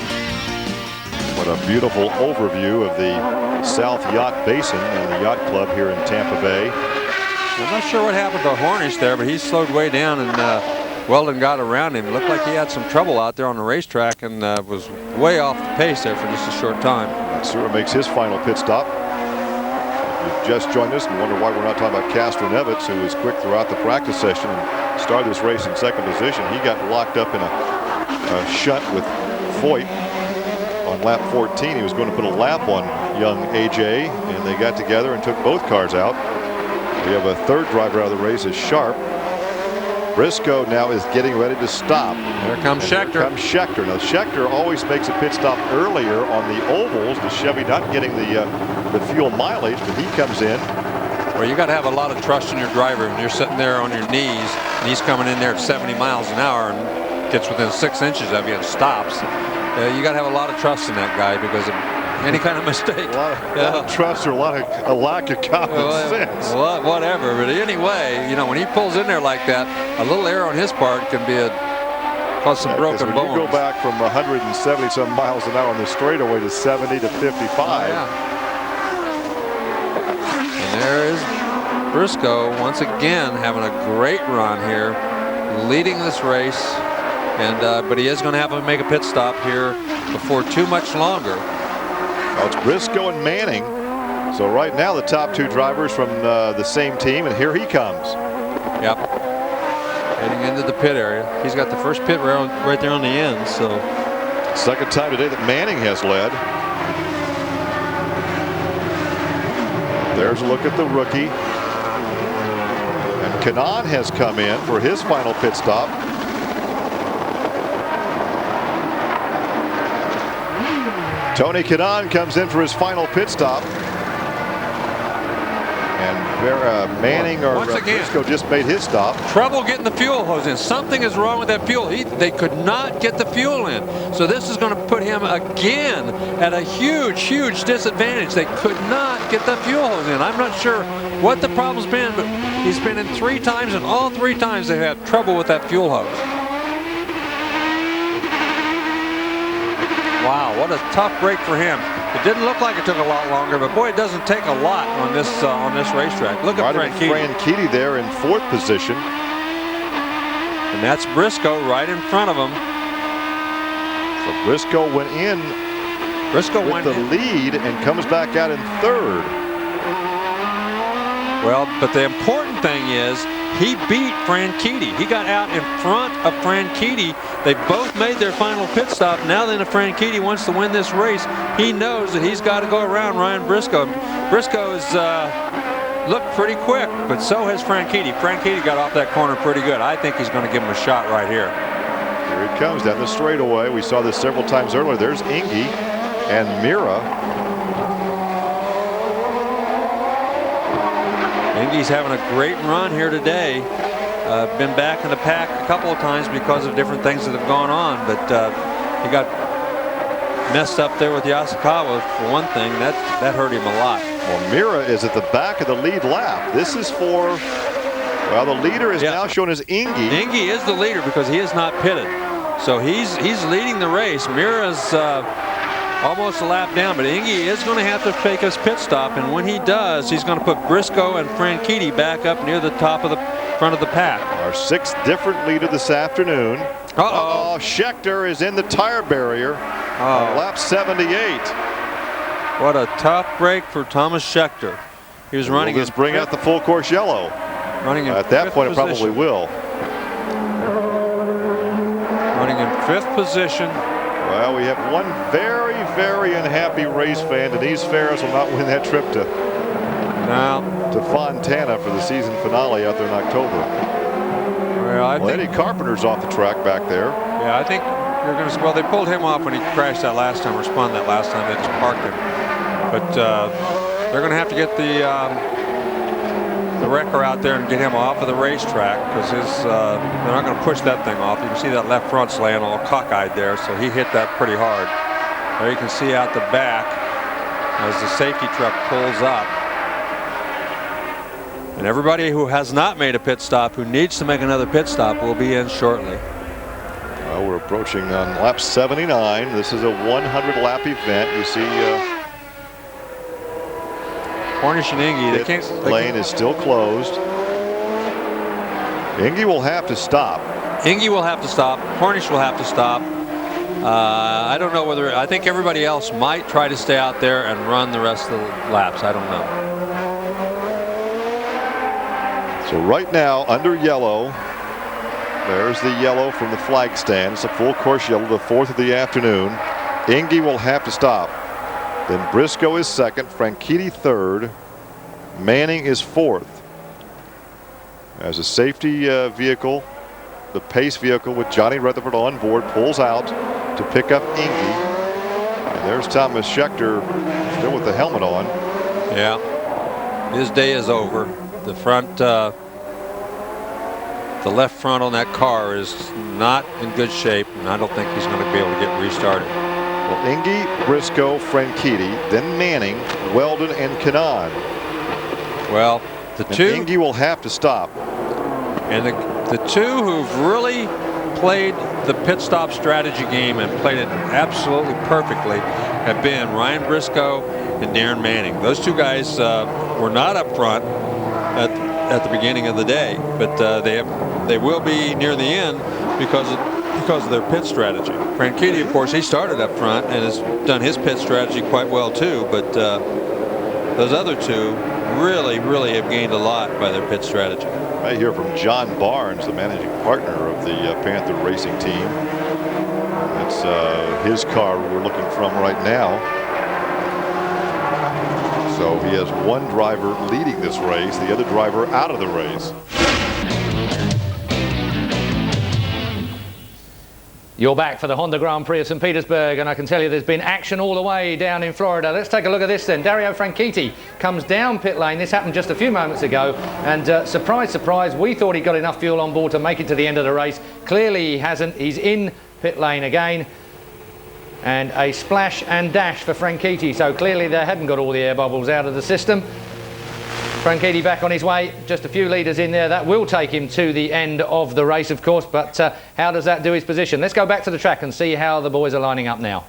What a beautiful overview of the South Yacht Basin and the Yacht Club here in Tampa Bay. I'm not sure what happened to Hornish there, but he slowed way down, and Weldon got around him. It looked like he had some trouble out there on the racetrack and was way off the pace there for just a short time. Matsura makes his final pit stop. If you've just joined us and wonder why we're not talking about Castroneves, who was quick throughout the practice session and started this race in 2nd position. He got locked up in a shunt with Foyt on lap 14. He was going to put a lap on young AJ, and they got together and took both cars out. We have a 3rd driver out of the race, is Sharp. Briscoe now is getting ready to stop. There comes Scheckter. Here comes Scheckter. Now Scheckter always makes a pit stop earlier on the ovals. The Chevy not getting the fuel mileage, but he comes in. Well, you got to have a lot of trust in your driver when you're sitting there on your knees and he's coming in there at 70 miles an hour and gets within 6 inches of you and stops. You got to have a lot of trust in that guy because of any kind of mistake. A lot of trust or a lack of common sense. Well, whatever. But anyway, you know, when he pulls in there like that, a little error on his part can be cause some broken bones. You go back from 170 some miles an hour on the straightaway to 70 to 55. Oh, yeah. And there is Briscoe once again having a great run here, leading this race. And but he is going to have to make a pit stop here before too much longer. Well, it's Briscoe and Manning. So right now the top 2 drivers from the same team, and here he comes. Yep. Heading into the pit area. He's got the first pit right there on the end. So 2nd time today that Manning has led. There's a look at the rookie. And Kanaan has come in for his final pit stop. Tony Kanaan comes in for his final pit stop. And Manning or Briscoe just made his stop. Trouble getting the fuel hose in. Something is wrong with that fuel. They could not get the fuel in. So this is going to put him again at a huge, huge disadvantage. They could not get the fuel hose in. I'm not sure what the problem's been, but he's been in 3 times, and all 3 times they've had trouble with that fuel hose. Wow, what a tough break for him. It didn't look like it took a lot longer, but boy, it doesn't take a lot on this racetrack. Look at Franchitti there in 4th position. And that's Briscoe right in front of him. So Briscoe went in with the lead and comes back out in 3rd. Well, but the important thing is he beat Franchitti. He got out in front of Franchitti. They both made their final pit stop. Now then, if Franchitti wants to win this race, he knows that he's got to go around Ryan Briscoe. Briscoe has looked pretty quick, but so has Franchitti. Franchitti got off that corner pretty good. I think he's going to give him a shot right here. Here he comes down the straightaway. We saw this several times earlier. There's Inge and Mira. Inge's having a great run here today. Been back in the pack a couple of times because of different things that have gone on, but he got messed up there with Yasukawa for one thing. That hurt him a lot. Well, Mira is at the back of the lead lap. This is for, well, the leader is now shown as Inge. Inge is the leader because he is not pitted. So he's leading the race. Mira's almost a lap down, but Inge is going to have to take his pit stop, and when he does, he's going to put Briscoe and Franchitti back up near the top of the front of the pack. Our 6th different leader this afternoon. Uh-oh. Schechter is in the tire barrier. On lap 78. What a tough break for Thomas Schechter. He was running. Will this bring out the full course yellow? Running in at that point, position. it probably will. Running in 5th position. Well, we have one very, very unhappy race fan. Denise Ferris will not win that trip to Fontana for the season finale out there in October. Well, I think Eddie Carpenter's off the track back there. Yeah, I think you're going to. Well, they pulled him off when he crashed that last time, or spun that last time. They just parked him. But they're going to have to get the wrecker out there and get him off of the racetrack, because they're not going to push that thing off. You can see that left front's laying all cockeyed there, so he hit that pretty hard. There you can see out the back as the safety truck pulls up. And everybody who has not made a pit stop, who needs to make another pit stop, will be in shortly. Well, we're approaching on lap 79. This is a 100-lap event. You see Cornish and Inge, the lane is still closed. Inge will have to stop. Inge will have to stop. Cornish will have to stop. I don't know whether, I think everybody else might try to stay out there and run the rest of the laps. I don't know. So right now, under yellow, there's the yellow from the flag stand. It's a full course yellow, the 4th of the afternoon. Inge will have to stop. Then Briscoe is 2nd, Franchitti 3rd, Manning is 4th. As a safety vehicle, the pace vehicle with Johnny Rutherford on board pulls out to pick up Inge. And there's Thomas Schechter still with the helmet on. Yeah, his day is over. The front, the left front on that car is not in good shape, and I don't think he's going to be able to get restarted. Well, Inge, Briscoe, Franchitti, then Manning, Weldon, and Kanaan. Well, the two. Inge will have to stop. And the two who've really played the pit stop strategy game and played it absolutely perfectly have been Ryan Briscoe and Darren Manning. Those two guys were not up front at the beginning of the day, but they will be near the end because of their pit strategy. Franchitti, of course, he started up front and has done his pit strategy quite well too, but those other two really have gained a lot by their pit strategy. I hear from John Barnes, the managing partner of the Panther Racing team. That's his car we're looking from right now. So he has one driver leading this race, the other driver out of the race. You're back for the Honda Grand Prix of St. Petersburg, and I can tell you there's been action all the way down in Florida. Let's take a look at this then. Dario Franchitti comes down pit lane. This happened just a few moments ago, and surprise, surprise, we thought he got enough fuel on board to make it to the end of the race. Clearly he hasn't. He's in pit lane again, and a splash and dash for Franchitti. So clearly they hadn't got all the air bubbles out of the system. Franchitti back on his way, just a few litres in there. That will take him to the end of the race, of course, but how does that do his position? Let's go back to the track and see how the boys are lining up now.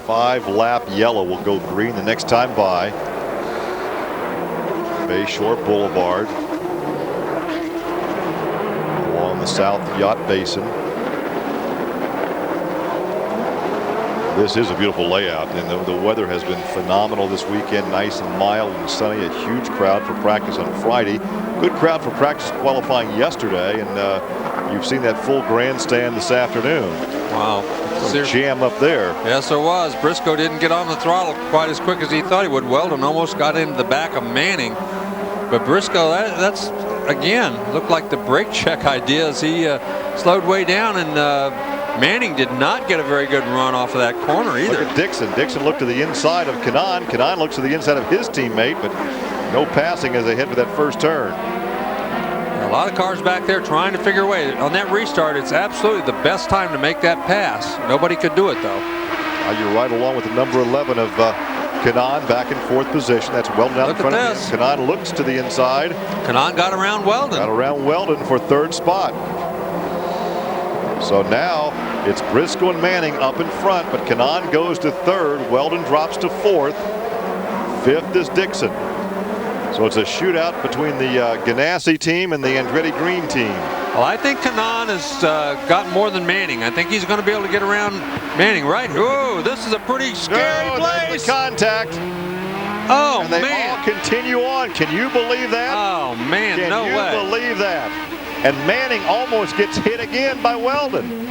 5-lap yellow will go green the next time by. Bayshore Boulevard along the South Yacht Basin. This is a beautiful layout, and the weather has been phenomenal this weekend. Nice and mild and sunny. A huge crowd for practice on Friday. Good crowd for practice qualifying yesterday, and you've seen that full grandstand this afternoon. Wow. Jam up there. Yes, there was. Briscoe didn't get on the throttle quite as quick as he thought he would. Weldon almost got into the back of Manning. But Briscoe, that's, again, looked like the brake check ideas. He slowed way down, and Manning did not get a very good run off of that corner either. Look at Dixon. Dixon looked to the inside of Kanaan. Kanaan looks to the inside of his teammate, but no passing as they head for that first turn. A lot of cars back there trying to figure a way. On that restart, it's absolutely the best time to make that pass. Nobody could do it, though. You're right along with the number 11 of Kanaan back in 4th position. That's Weldon out in front of him. Kanaan looks to the inside. Kanaan got around Weldon. Got around Weldon for 3rd spot. So now it's Briscoe and Manning up in front, but Kanaan goes to 3rd. Weldon drops to 4th. 5th is Dixon. So it's a shootout between the Ganassi team and the Andretti Green team. Well, I think Kanaan has got more than Manning. I think he's going to be able to get around Manning, right? Oh, this is a pretty scary place. The contact. Oh, and they man. all continue on. Can you believe that? Oh, man, no way. Can you believe that? And Manning almost gets hit again by Weldon.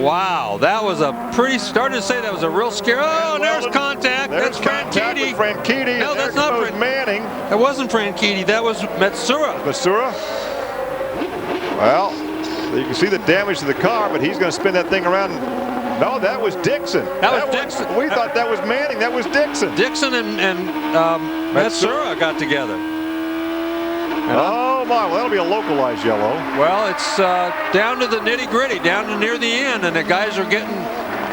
Wow, that was a pretty, started to say that was a real scare. Oh, and there's contact. There's that's contact with Franchitti. No, that's not Manning. That wasn't Franchitti. That was Matsura. Matsura? Well, you can see the damage to the car, but he's going to spin that thing around. No, that was Dixon. That was Dixon. We thought that was Manning. That was Dixon. Dixon and Matsura got together. Oh my, well, that'll be a localized yellow. Well, it's down to the nitty-gritty, down to near the end, and the guys are getting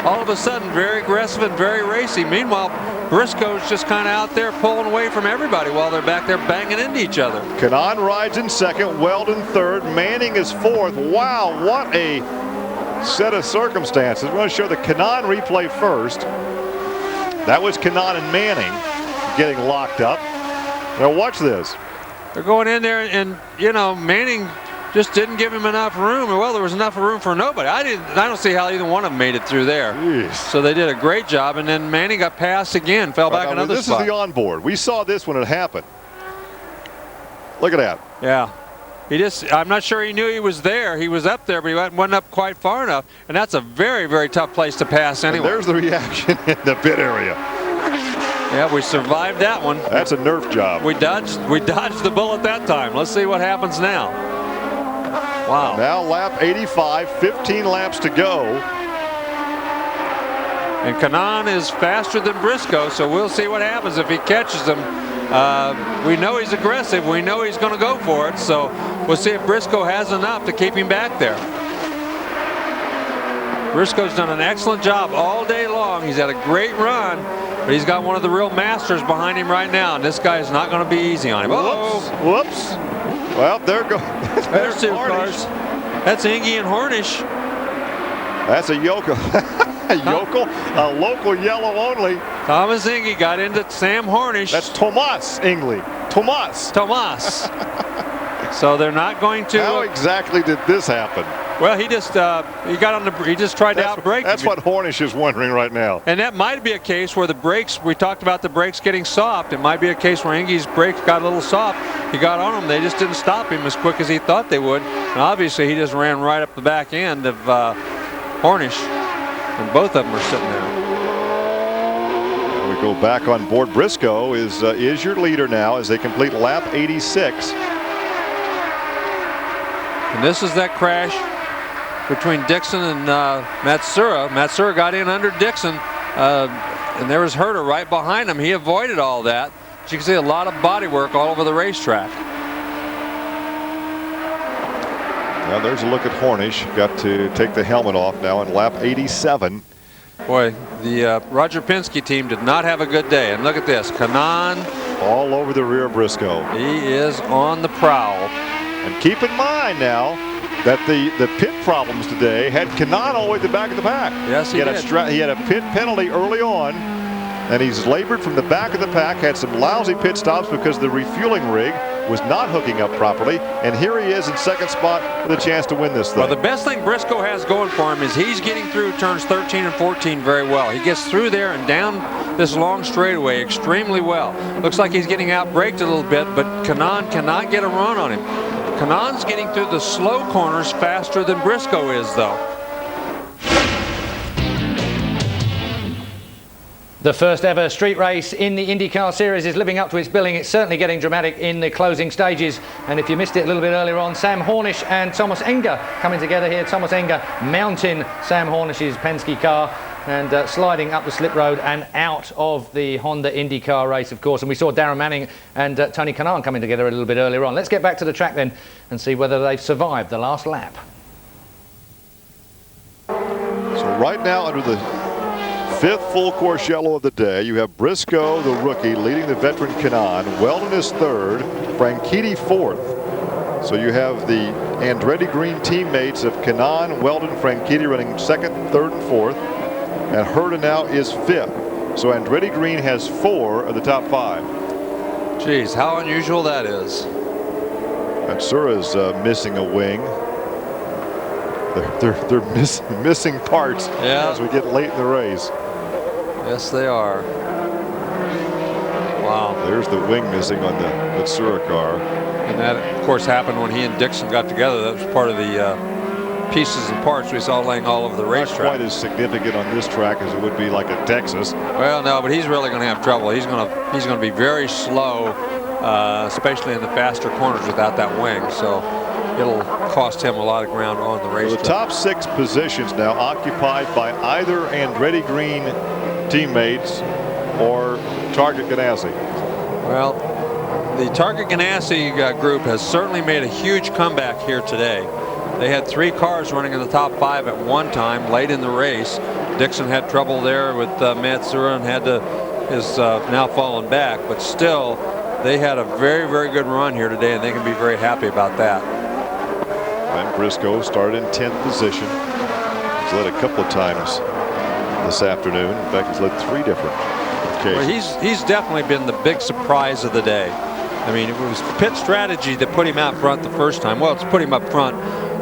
all of a sudden very aggressive and very racy. Meanwhile, Briscoe's just kind of out there pulling away from everybody while they're back there banging into each other. Kanaan rides in second, Weldon third, Manning is fourth. Wow, what a set of circumstances. We're going to show the Kanaan replay first. That was Kanaan and Manning getting locked up. Now watch this. They're going in there, and you know, Manning just didn't give him enough room. Well, there was enough room for nobody. I don't see how either one of them made it through there. Jeez. So they did a great job, and then Manning got passed again, fell back another spot. This is the onboard. We saw this when it happened. Look at that. Yeah. I'm not sure he knew he was there. He was up there, but he wasn't up quite far enough, and that's a very, very tough place to pass anyway. And there's the reaction in the pit area. Yeah, we survived that one. That's a Nerf job. We dodged the bullet that time. Let's see what happens now. Wow. Now lap 85, 15 laps to go. And Kanaan is faster than Briscoe, so we'll see what happens if he catches him. We know he's aggressive. We know he's going to go for it, so we'll see if Briscoe has enough to keep him back there. Briscoe's done an excellent job all day long. He's had a great run. But he's got one of the real masters behind him right now, and this guy is not going to be easy on him. Whoops. Whoops. Well, there goes. There's two cars. That's Ingy and Hornish. That's a yokel. Yokel, a local yellow only. Thomas Ingy got into Sam Hornish. That's Tomas Ingley. Tomas. So they're not going to. How exactly did this happen? Well, he just tried to outbrake. That's what Hornish is wondering right now. And that might be a case where the brakes, we talked about the brakes getting soft. It mimight be a case where Ingy's brakes got a little soft. He got on them. They just didn't stop him as quick as he thought they would. And obviously, he just ran right up the back end of Hornish. And both of them are sitting there. We go back on board. Briscoe is your leader now as they complete lap 86. And this is that crash between Dixon and Matsura. Matsura got in under Dixon, and there was Herter right behind him. He avoided all that. But you can see a lot of body work all over the racetrack. Now there's a look at Hornish. Got to take the helmet off now in lap 87. Boy, the Roger Penske team did not have a good day. And look at this, Kanaan. All over the rear of Briscoe. He is on the prowl. And keep in mind now that the pit problems today had Kanaan all the way to the back of the pack. Yes, he did. He had a pit penalty early on, and he's labored from the back of the pack, had some lousy pit stops because the refueling rig was not hooking up properly, and here he is in second spot with a chance to win this thing. Well, the best thing Briscoe has going for him is he's getting through turns 13 and 14 very well. He gets through there and down this long straightaway extremely well. Looks like he's getting out-braked a little bit, but Kanaan cannot get a run on him. Kanaan's getting through the slow corners faster than Briscoe is, though. The first ever street race in the IndyCar Series is living up to its billing. It's certainly getting dramatic in the closing stages. And if you missed it a little bit earlier on, Sam Hornish and Thomas Enger coming together here. Thomas Enger mounting Sam Hornish's Penske car and sliding up the slip road and out of the Honda IndyCar race, of course. And we saw Darren Manning and Tony Kanaan coming together a little bit earlier on. Let's get back to the track then and see whether they've survived the last lap. So right now, under the fifth full course yellow of the day, you have Briscoe, the rookie, leading the veteran Kanaan. Weldon is third, Franchitti fourth. So you have the Andretti Green teammates of Kanaan, Weldon, Franchitti running second, third, and fourth. And Herta now is fifth. So Andretti Green has 4 of the top 5. Geez, how unusual that is. Matsura's missing a wing. They're missing parts as we get late in the race. Yes, they are. Wow. There's the wing missing on the Matsura car. And that, of course, happened when he and Dixon got together. That was part of the pieces and parts we saw laying all over the racetrack. Not quite as significant on this track as it would be like at Texas. Well, no, but he's really going to have trouble. He's going to be very slow, especially in the faster corners without that wing. So it'll cost him a lot of ground on the racetrack. The top 6 positions now occupied by either Andretti Green teammates or Target Ganassi. Well, the Target Ganassi group has certainly made a huge comeback here today. They had 3 cars running in the top 5 at one time late in the race. Dixon had trouble there with Matsura and is now fallen back, but still they had a very, very good run here today, and they can be very happy about that. And Briscoe started in 10th position. He's led a couple of times this afternoon. In fact, he's led 3 different occasions. Well, he's definitely been the big surprise of the day. I mean, it was pit strategy that put him out front the first time. Well, it's put him up front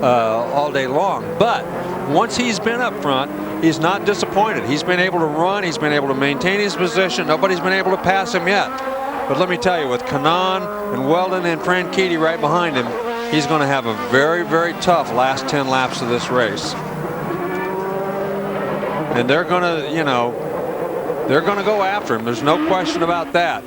all day long. But once he's been up front, he's not disappointed. He's been able to run. He's been able to maintain his position. Nobody's been able to pass him yet. But let me tell you, with Kanaan and Weldon and Franchitti right behind him, he's going to have a very, very tough last 10 laps of this race. And they're going to, they're going to go after him. There's no question about that.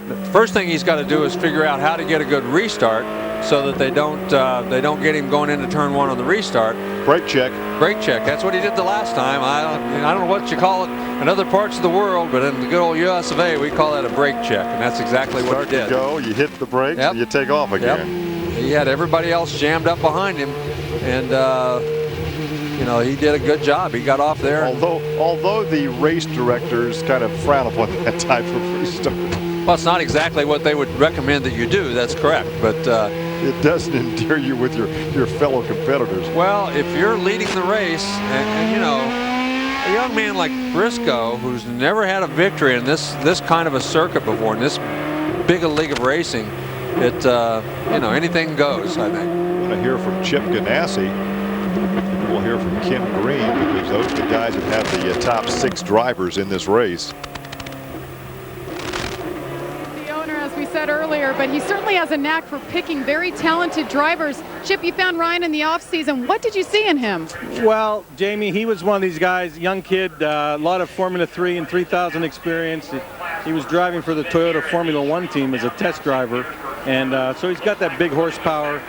The first thing he's got to do is figure out how to get a good restart so that they don't get him going into turn 1 on the restart. Brake check. Brake check. That's what he did the last time. I don't know what you call it in other parts of the world, but in the good old US of A, we call that a brake check, and that's exactly what he did. Go, you hit the brakes, and you take off again. Yep. He had everybody else jammed up behind him, and he did a good job. He got off there. Although the race directors kind of frown upon that type of restart. Well, it's not exactly what they would recommend that you do. That's correct, but it doesn't endear you with your fellow competitors. Well, if you're leading the race, and a young man like Briscoe, who's never had a victory in this kind of a circuit before, in this big a league of racing, anything goes, I think. We're going to hear from Chip Ganassi. We'll hear from Kim Green, because those are the guys that have the top 6 drivers in this race. We said earlier, but he certainly has a knack for picking very talented drivers. Chip, you found Ryan in the offseason. What did you see in him? Well, Jamie, he was one of these guys, young kid, a lot of Formula 3 and 3000 experience. He was driving for the Toyota Formula 1 team as a test driver, and so he's got that big horsepower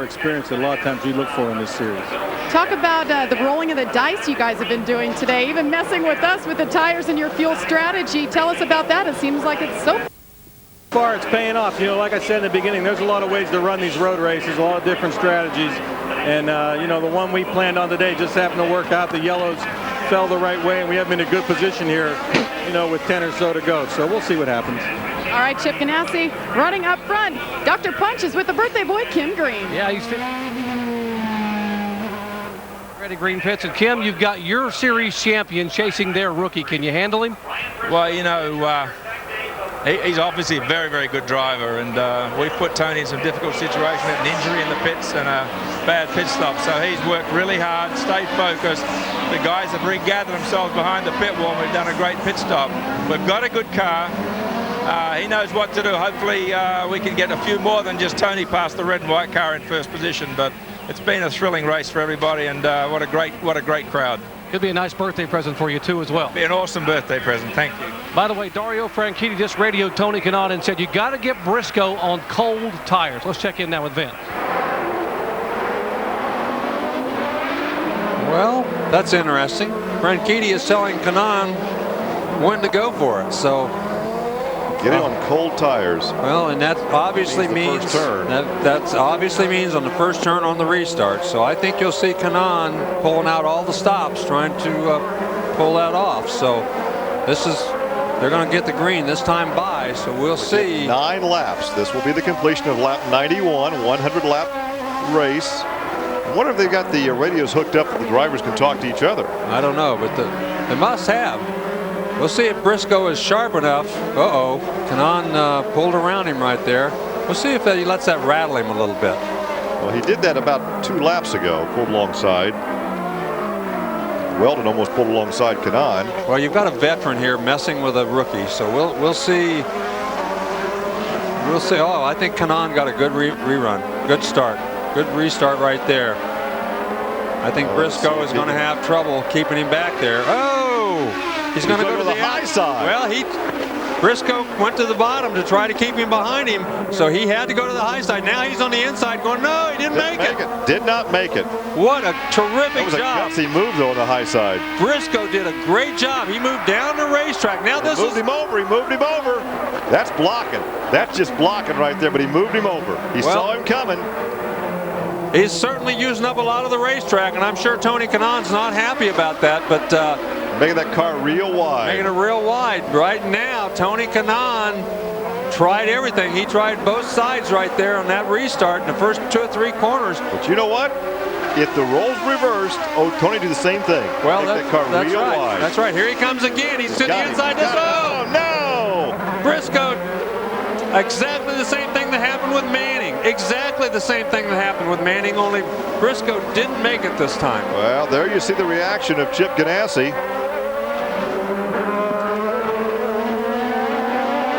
experience that a lot of times we look for in this series. Talk about the rolling of the dice you guys have been doing today, even messing with us with the tires and your fuel strategy. Tell us about that. It seems like it's so far it's paying off. Like I said in the beginning, there's a lot of ways to run these road races, a lot of different strategies, and the one we planned on today just happened to work out. The yellows fell the right way, and we have been in a good position here, with 10 or so to go, so we'll see what happens. All right, Chip Ganassi running up front. Dr. Punch is with the birthday boy, Kim Green. Yeah, he's ready. Green pits, and Kim, you've got your series champion chasing their rookie. Can you handle him? Well, he's obviously a very, very good driver, and we've put Tony in some difficult situations, an injury in the pits and a bad pit stop. So he's worked really hard, stayed focused. The guys have regathered themselves behind the pit wall. We've done a great pit stop. We've got a good car. He knows what to do. Hopefully we can get a few more than just Tony past the red and white car in first position. But it's been a thrilling race for everybody, and what a great crowd. Could be a nice birthday present for you too as well. Be an awesome birthday present. Thank you. By the way, Dario Franchitti just radioed Tony Kanaan and said you got to get Briscoe on cold tires. Let's check in now with Vince. Well, that's interesting. Franchitti is telling Kanaan when to go for it. So get it on cold tires. Well, and that obviously means that obviously means on the first turn on the restart. So I think you'll see Kanaan pulling out all the stops, trying to pull that off. So they're going to get the green this time by. So we'll see. 9 laps. This will be the completion of lap 91, 100-lap race. I wonder if they've got the radios hooked up that the drivers can talk to each other. I don't know, but they must have. We'll see if Briscoe is sharp enough. Uh-oh. Kanaan pulled around him right there. We'll see if he lets that rattle him a little bit. Well, he did that about 2 laps ago, pulled alongside. Weldon almost pulled alongside Kanaan. Well, you've got a veteran here messing with a rookie, so we'll see. We'll see. Oh, I think Kanaan got a good rerun. Good start. Good restart right there. I think Briscoe is going to have trouble keeping him back there. Oh, he's going to go to the high side. Well, Briscoe went to the bottom to try to keep him behind him, so he had to go to the high side. Now he's on the inside going, no, he didn't make it. Did not make it. What a terrific job. That was a gutsy move, though, on the high side. Briscoe did a great job. He moved down the racetrack. Now this moved him over. He moved him over. That's blocking. That's just blocking right there, but he moved him over. He saw him coming. He's certainly using up a lot of the racetrack, and I'm sure Tony Kanaan's not happy about that, but making that car real wide. Making it real wide. Right now, Tony Kanaan tried everything. He tried both sides right there on that restart in the first 2 or 3 corners. But you know what? If the roles reversed, Tony do the same thing. Well, that car real wide. That's right. Here he comes again. He's to the inside. Oh, no! Briscoe, exactly the same thing that happened with Manning. Exactly the same thing that happened with Manning, only Briscoe didn't make it this time. Well, there you see the reaction of Chip Ganassi.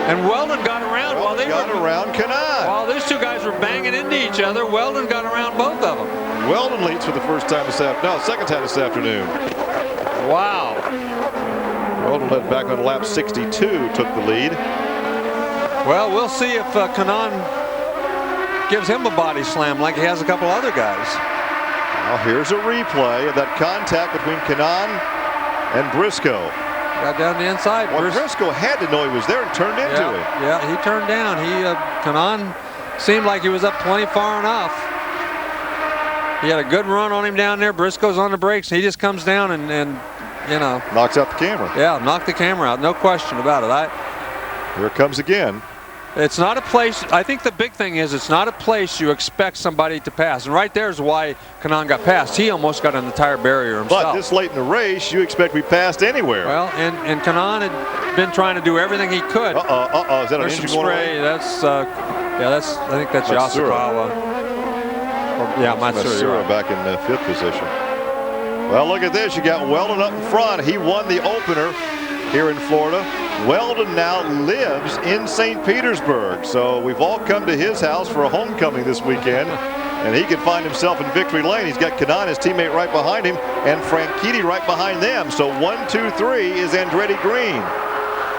And Weldon got around while they got around Kanaan. While these 2 guys were banging into each other, Weldon got around both of them. Weldon leads for the first time this afternoon. No, second time this afternoon. Wow. Weldon led back on lap 62, took the lead. Well, we'll see if Kanaan gives him a body slam like he has a couple other guys. Now here's a replay of that contact between Kanaan and Briscoe. Got down the inside. Well, Briscoe had to know he was there and turned into him. Yeah, he turned down. Kanaan seemed like he was up plenty far enough. He had a good run on him down there. Briscoe's on the brakes. He just comes down and you know. Knocks out the camera. Yeah, knocked the camera out. No question about it. Here it comes again. It's not a place, I think the big thing is it's not a place you expect somebody to pass. And right there is why Kanaan got passed. He almost got an entire barrier himself. But this late in the race, you expect to be passed anywhere. Well, and Kanaan had been trying to do everything he could. Is that an There's engine some going spray. away? I think that's Yasukawa. Yeah, Matsura back in 5th position. Well, look at this. You got Weldon up in front. He won the opener here in Florida. Weldon now lives in St. Petersburg, so we've all come to his house for a homecoming this weekend, and he can find himself in victory lane. He's got Kanaan, his teammate, right behind him, and Franchitti right behind them. So 1, 2, 3 is Andretti Green.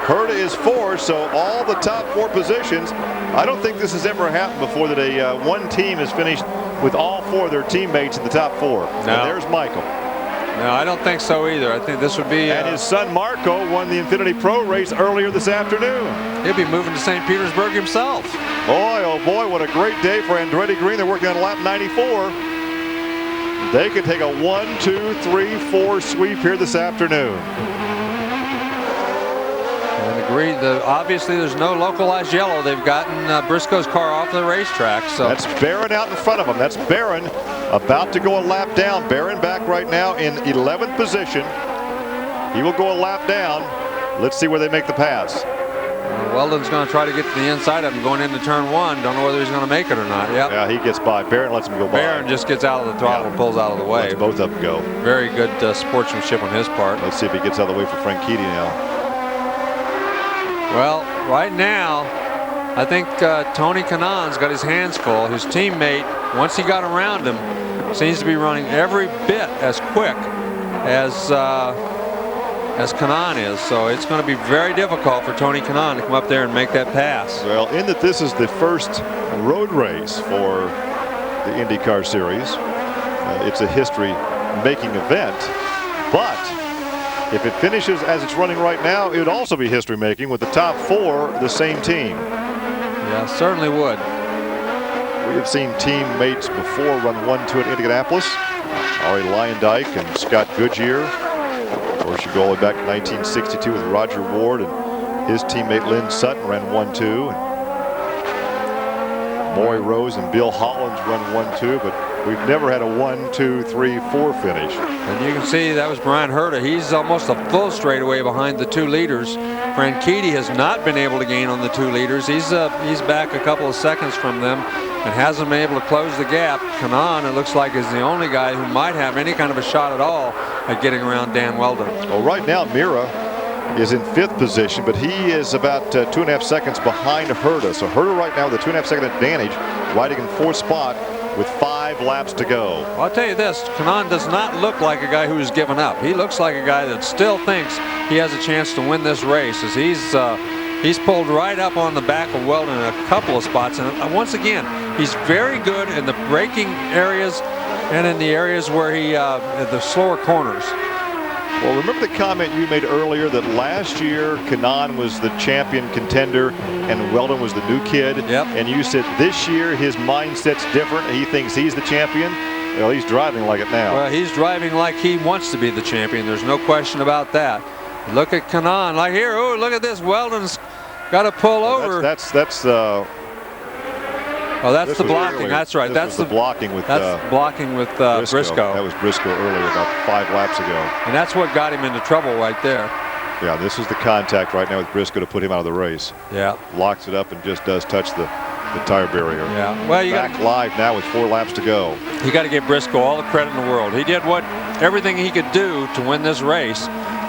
Herta is 4, so all the top 4 positions. I don't think this has ever happened before that one team has finished with all 4 of their teammates in the top 4. No. And there's Michael. No, I don't think so either. I think this would be... And his son Marco won the Infinity Pro race earlier this afternoon. He'll be moving to St. Petersburg himself. Boy, oh boy, what a great day for Andretti Green. They're working on lap 94. They could take a 1, 2, 3, 4 sweep here this afternoon. And obviously there's no localized yellow. They've gotten Briscoe's car off the racetrack. So that's Barron out in front of him. That's Barron about to go a lap down. Barron back right now in 11th position. He will go a lap down. Let's see where they make the pass. Weldon's going to try to get to the inside of him going into turn 1. Don't know whether he's going to make it or not. Yep. Yeah, he gets by. Barron lets him go by. Barron just gets out of the throttle and pulls out of the way. Lets both of them go. Very good sportsmanship on his part. Let's see if he gets out of the way for Franchitti now. Well, right now, I think Tony Kanaan's got his hands full. His teammate, once he got around him, seems to be running every bit as quick as Kanaan is. So it's going to be very difficult for Tony Kanaan to come up there and make that pass. Well, in that this is the first road race for the IndyCar Series, it's a history-making event, but if it finishes as it's running right now, it would also be history-making with the top 4 the same team. Yeah, certainly would. We have seen teammates before run 1-2 at Indianapolis. Ari Lyondike and Scott Goodyear. Of course, you go all the way back to 1962 with Roger Ward and his teammate Lynn Sutton ran 1-2. Maury Rose and Bill Hollins run 1-2, but we've never had a 1, 2, 3, 4 finish. And you can see that was Brian Herta. He's almost a full straightaway behind the 2 leaders. Franchitti has not been able to gain on the 2 leaders. He's back a couple of seconds from them and hasn't been able to close the gap. Kanaan, it looks like, is the only guy who might have any kind of a shot at all at getting around Dan Weldon. Well, right now, Mira is in 5th position, but he is about 2.5 seconds behind Herta. So Herta right now with a 2.5 second advantage, riding in 4th spot with 5 laps to go. Well, I'll tell you this, Kanaan does not look like a guy who has given up. He looks like a guy that still thinks he has a chance to win this race, as he's pulled right up on the back of Weldon in a couple of spots. And once again, he's very good in the braking areas and in the areas where the slower corners. Well, remember the comment you made earlier that last year Kanaan was the champion contender and Weldon was the new kid? Yep. And you said this year his mindset's different. He thinks he's the champion. Well, he's driving like it now. Well, he's driving like he wants to be the champion. There's no question about that. Look at Kanaan. Like here, oh, look at this. Weldon's got to pull over. Oh, that's the blocking. Earlier. That's right. That's the blocking with. That's blocking with Briscoe. That was Briscoe earlier, about 5 laps ago. And that's what got him into trouble right there. Yeah, this is the contact right now with Briscoe to put him out of the race. Yeah. Locks it up and just does touch the tire barrier. Yeah. Well, you back live now with 4 laps to go. You got to give Briscoe all the credit in the world. He did everything he could do to win this race.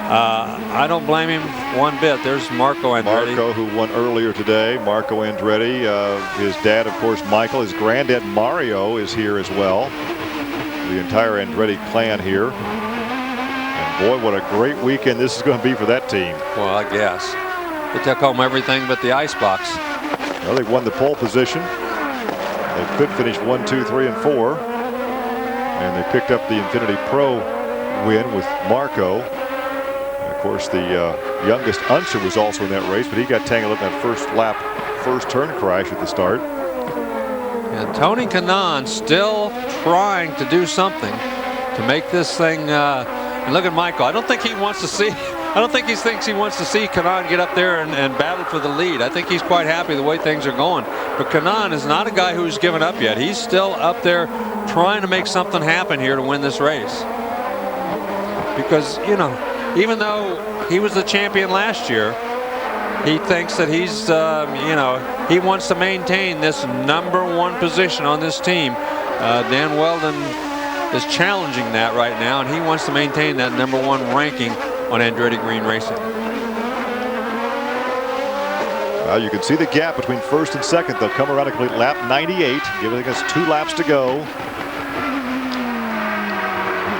I don't blame him one bit. There's Marco Andretti. Marco, who won earlier today. Marco Andretti. His dad, of course, Michael. His granddad, Mario, is here as well. The entire Andretti clan here. And boy, what a great weekend this is going to be for that team. Well, I guess. They took home everything but the icebox. Well, they won the pole position. They could finish 1, 2, 3, and 4. And they picked up the Infinity Pro win with Marco. Of course, the youngest Unser was also in that race, but he got tangled up in that first lap, first turn crash at the start. And Tony Kanaan still trying to do something to make this thing. And look at Michael. I don't think he wants to see. I don't think he thinks he wants to see Kanaan get up there and battle for the lead. I think he's quite happy the way things are going. But Kanaan is not a guy who's given up yet. He's still up there trying to make something happen here to win this race. Because, you know, even though he was the champion last year, he thinks that he's, you know, he wants to maintain this #1 position on this team. Dan Weldon is challenging that right now, and he wants to maintain that #1 ranking on Andretti Green Racing. Well, you can see the gap between first and second. They'll come around to complete lap 98, giving us 2 laps to go.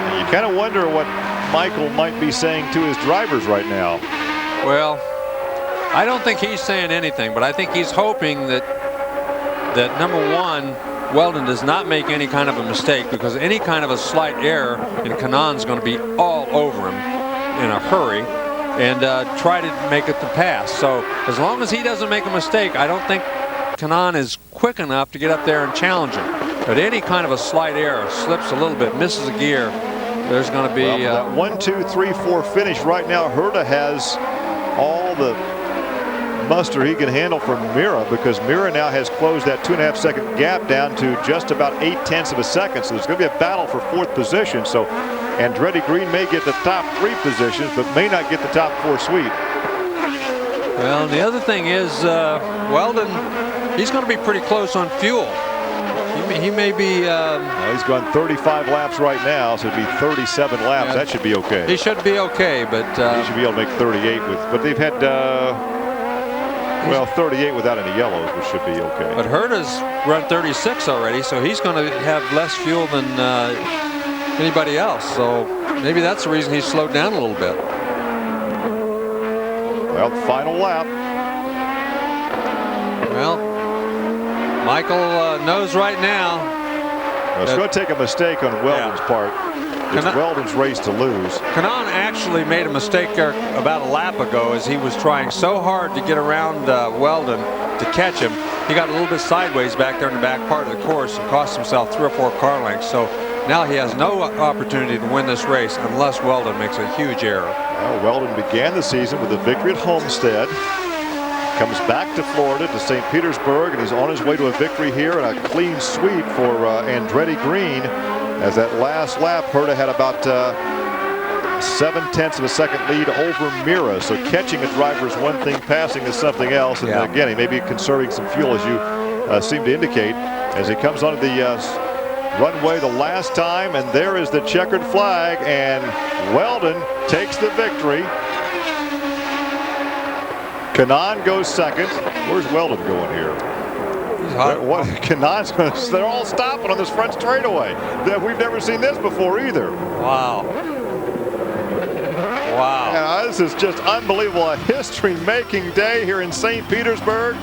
And you kind of wonder what Michael might be saying to his drivers right now. Well, I don't think he's saying anything, but I think he's hoping that #1, Weldon does not make any kind of a mistake, because any kind of a slight error in Kanaan's going to be all over him in a hurry and try to make it to pass. So as long as he doesn't make a mistake, I don't think Kanaan is quick enough to get up there and challenge him. But any kind of a slight error, slips a little bit, misses a gear, there's going to be that 1, 2, 3, 4 finish right now. Herta has all the muster he can handle from Mira, because Mira now has closed that 2.5 second gap down to just about 0.8 of a second. So there's going to be a battle for 4th position. So Andretti Green may get the top 3 positions, but may not get the top 4 suite. Well, and the other thing is Weldon, he's going to be pretty close on fuel. He may be. Well, he's gone 35 laps right now, so it'd be 37 laps. That should be okay. He should be okay, but he should be able to make 38 with. But they've had well, 38 without any yellows, which should be okay. But Herta's run 36 already, so he's going to have less fuel than anybody else. So maybe that's the reason he's slowed down a little bit. Well, final lap. Well, Michael knows right now. Well, it's going to take a mistake on Weldon's part. It's Weldon's race to lose. Kanaan actually made a mistake there about a lap ago, as he was trying so hard to get around Weldon to catch him. He got a little bit sideways back there in the back part of the course and cost himself 3 or 4 car lengths. So now he has no opportunity to win this race unless Weldon makes a huge error. Well, Weldon began the season with a victory at Homestead. comes back to Florida, to St. Petersburg, and he's on his way to a victory here and a clean sweep for Andretti Green. As that last lap, Herta had about 7/10 of a second lead over Mira. So catching a driver is one thing, passing is something else. And again, he may be conserving some fuel, as you seem to indicate, as he comes onto the runway the last time. And there is the checkered flag, and Weldon takes the victory. Kanaan goes second. Where's Weldon going here? Kanaan's they're all stopping on this front straightaway. We've never seen this before either. Wow. Wow. Yeah, this is just unbelievable. A history-making day here in St. Petersburg.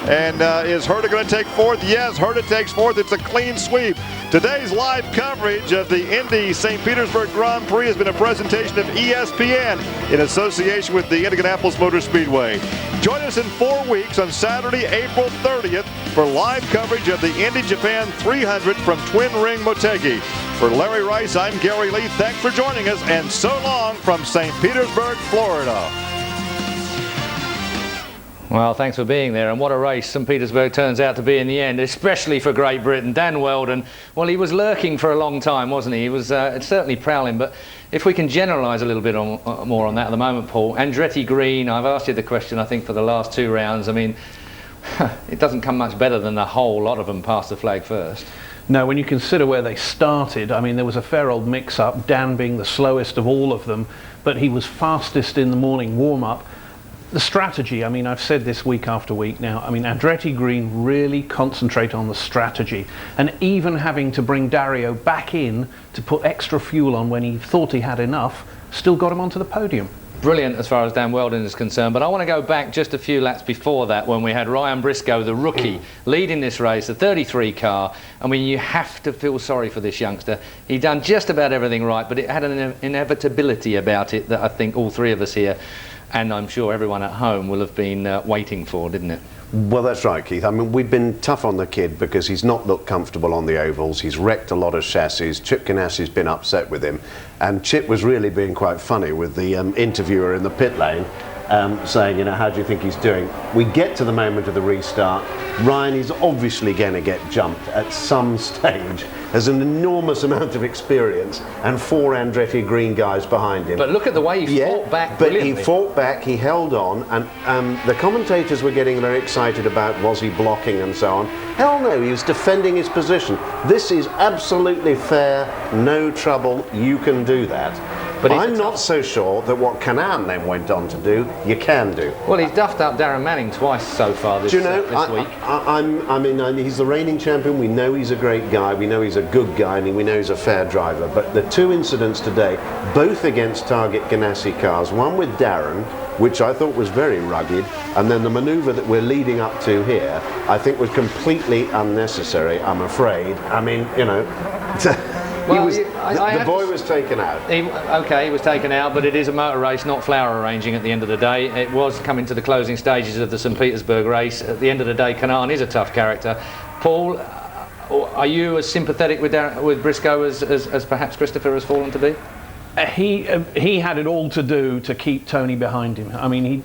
And is Herta going to take fourth? Yes, Herta takes fourth. It's a clean sweep. Today's live coverage of the Indy St. Petersburg Grand Prix has been a presentation of ESPN in association with the Indianapolis Motor Speedway. Join us in 4 weeks on Saturday, April 30th for live coverage of the Indy Japan 300 from Twin Ring Motegi. For Larry Rice, I'm Gary Lee. Thanks for joining us, and so long from St. Petersburg, Florida. Well, thanks for being there, and what a race St. Petersburg turns out to be in the end, especially for Great Britain. Dan Weldon, well, he was lurking for a long time, wasn't he? He was certainly prowling, but if we can generalise a little bit more on that at the moment, Paul. Andretti Green, I've asked you the question, I think, for the last 2 rounds. I mean, it doesn't come much better than the whole lot of them past the flag first. No, when you consider where they started, I mean, there was a fair old mix-up, Dan being the slowest of all of them, but he was fastest in the morning warm-up. The strategy, I mean, I've said this week after week now, I mean, Andretti Green really concentrate on the strategy, and even having to bring Dario back in to put extra fuel on when he thought he had enough, still got him onto the podium. Brilliant as far as Dan Weldon is concerned, but I want to go back just a few laps before that when we had Ryan Briscoe, the rookie, leading this race, the 33 car. I mean, you have to feel sorry for this youngster. He'd done just about everything right, but it had an inevitability about it that I think all 3 of us here, and I'm sure everyone at home, will have been waiting for, didn't it? Well, that's right, Keith. I mean, we've been tough on the kid because he's not looked comfortable on the ovals. He's wrecked a lot of chassis. Chip Ganassi's been upset with him. And Chip was really being quite funny with the interviewer in the pit lane, saying, you know, how do you think he's doing? We get to the moment of the restart. Ryan is obviously going to get jumped at some stage. There's an enormous amount of experience and 4 Andretti Green guys behind him. But look at the way he fought back brilliantly. But he fought back, he held on, and the commentators were getting very excited about was he blocking and so on. Hell no, he was defending his position. This is absolutely fair, no trouble, you can do that. But I'm not so sure that what Kanaan then went on to do, you can do. Well, he's duffed up Darren Manning twice so far this, this week. I mean, he's the reigning champion. We know he's a great guy. We know he's a good guy, and we know he's a fair driver. But the 2 incidents today, both against Target Ganassi cars, one with Darren, which I thought was very rugged, and then the manoeuvre that we're leading up to here, I think was completely unnecessary, I'm afraid. I mean, you know... Well, the boy was taken out. He was taken out, but it is a motor race, not flower arranging at the end of the day. It was coming to the closing stages of the St. Petersburg race. At the end of the day, Kanaan is a tough character. Paul, are you as sympathetic with Briscoe as perhaps Christopher has fallen to be? He had it all to do to keep Tony behind him. I mean,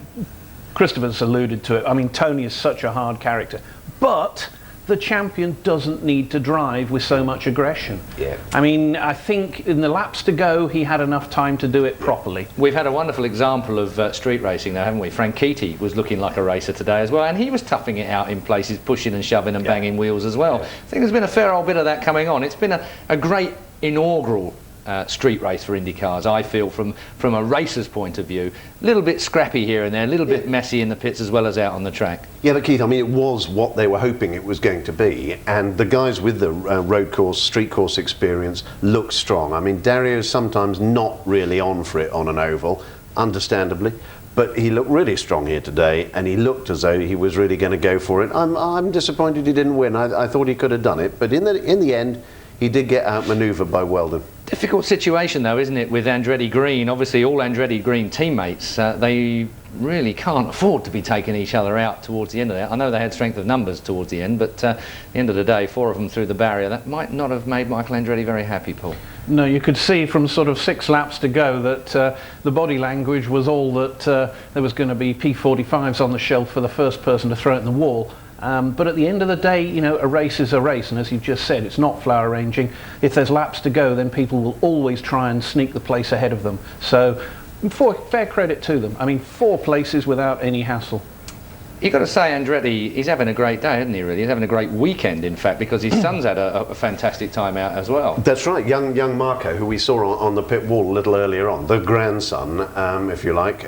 Christopher's alluded to it. I mean, Tony is such a hard character. But the champion doesn't need to drive with so much aggression. Yeah. I mean, I think in the laps to go, he had enough time to do it properly. We've had a wonderful example of street racing now, haven't we? Franchitti was looking like a racer today as well, and he was toughing it out in places, pushing and shoving and banging wheels as well. I think there's been a fair old bit of that coming on. It's been a great inaugural street race for Indy cars, I feel, from a racer's point of view. A little bit scrappy here and there, a little bit messy in the pits as well as out on the track. Yeah, but Keith, I mean, it was what they were hoping it was going to be, and the guys with the road course, street course experience look strong. I mean, Dario's sometimes not really on for it on an oval, understandably, but he looked really strong here today, and he looked as though he was really going to go for it. I'm disappointed he didn't win. I thought he could have done it, but in the end, he did get outmanoeuvred by Weldon. Difficult situation though, isn't it, with Andretti Green? Obviously all Andretti Green teammates, they really can't afford to be taking each other out towards the end of that. I know they had strength of numbers towards the end, but at the end of the day, 4 of them through the barrier, that might not have made Michael Andretti very happy, Paul. No, you could see from sort of 6 laps to go that the body language was all that there was going to be P45s on the shelf for the first person to throw it in the wall. But at the end of the day, you know, a race is a race, and as you've just said, it's not flower arranging. If there's laps to go, then people will always try and sneak the place ahead of them. So, fair credit to them. I mean, 4 places without any hassle. You've got to say, Andretti, he's having a great day, hasn't he, really? He's having a great weekend, in fact, because his son's had a fantastic time out as well. That's right. Young Marco, who we saw on the pit wall a little earlier on, the grandson, if you like,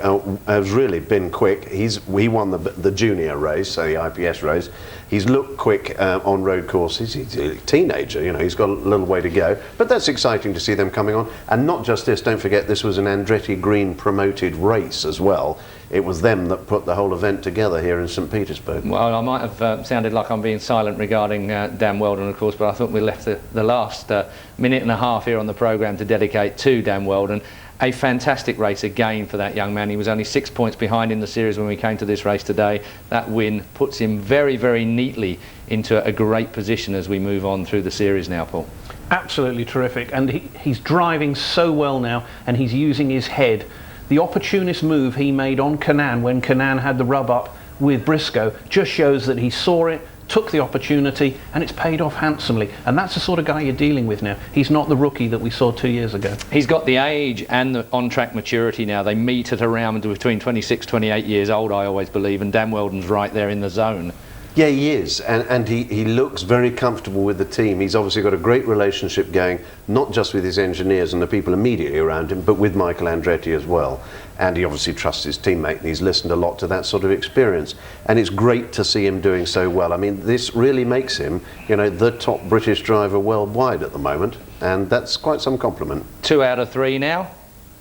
has really been quick. He won the junior race, the IPS race. He's looked quick on road courses. He's a teenager, you know, he's got a little way to go. But that's exciting to see them coming on. And not just this, don't forget, this was an Andretti Green promoted race as well. It was them that put the whole event together here in St. Petersburg. Well, I might have sounded like I'm being silent regarding Dan Weldon, of course, but I thought we left the last minute and a half here on the programme to dedicate to Dan Weldon. A fantastic race again for that young man. He was only 6 points behind in the series when we came to this race today. That win puts him very, very neatly into a great position as we move on through the series now, Paul. Absolutely terrific. And he's driving so well now, and he's using his head. The opportunist move he made on Kanaan when Kanaan had the rub up with Briscoe just shows that he saw it, took the opportunity, and it's paid off handsomely. And that's the sort of guy you're dealing with now. He's not the rookie that we saw 2 years ago. He's got the age and the on-track maturity now. They meet at around between 26, 28 years old, I always believe, and Dan Weldon's right there in the zone. Yeah, he is, and he looks very comfortable with the team. He's obviously got a great relationship going, not just with his engineers and the people immediately around him, but with Michael Andretti as well. And he obviously trusts his teammate, and he's listened a lot to that sort of experience. And it's great to see him doing so well. I mean, this really makes him, you know, the top British driver worldwide at the moment, and that's quite some compliment. 2 out of 3 now.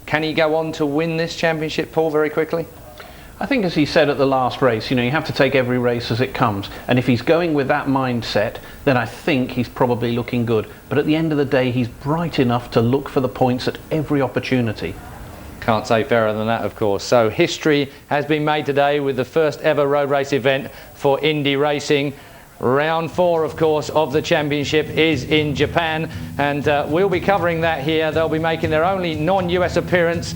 Can he go on to win this championship, Paul, very quickly? I think, as he said at the last race, you know, you have to take every race as it comes. And if he's going with that mindset, then I think he's probably looking good. But at the end of the day, he's bright enough to look for the points at every opportunity. Can't say fairer than that, of course. So history has been made today with the first ever road race event for Indy racing. Round 4, of course, of the championship is in Japan, and we'll be covering that here. They'll be making their only non-US appearance,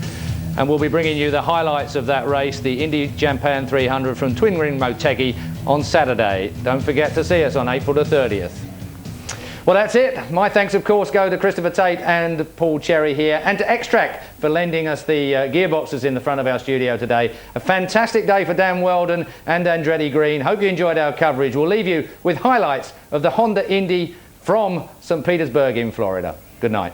and we'll be bringing you the highlights of that race, the Indy Japan 300 from Twin Ring Motegi on Saturday. Don't forget to see us on April the 30th. Well, that's it. My thanks, of course, go to Christopher Tate and Paul Cherry here, and to Extract for lending us the gearboxes in the front of our studio today. A fantastic day for Dan Weldon and Andretti Green. Hope you enjoyed our coverage. We'll leave you with highlights of the Honda Indy from St. Petersburg in Florida. Good night.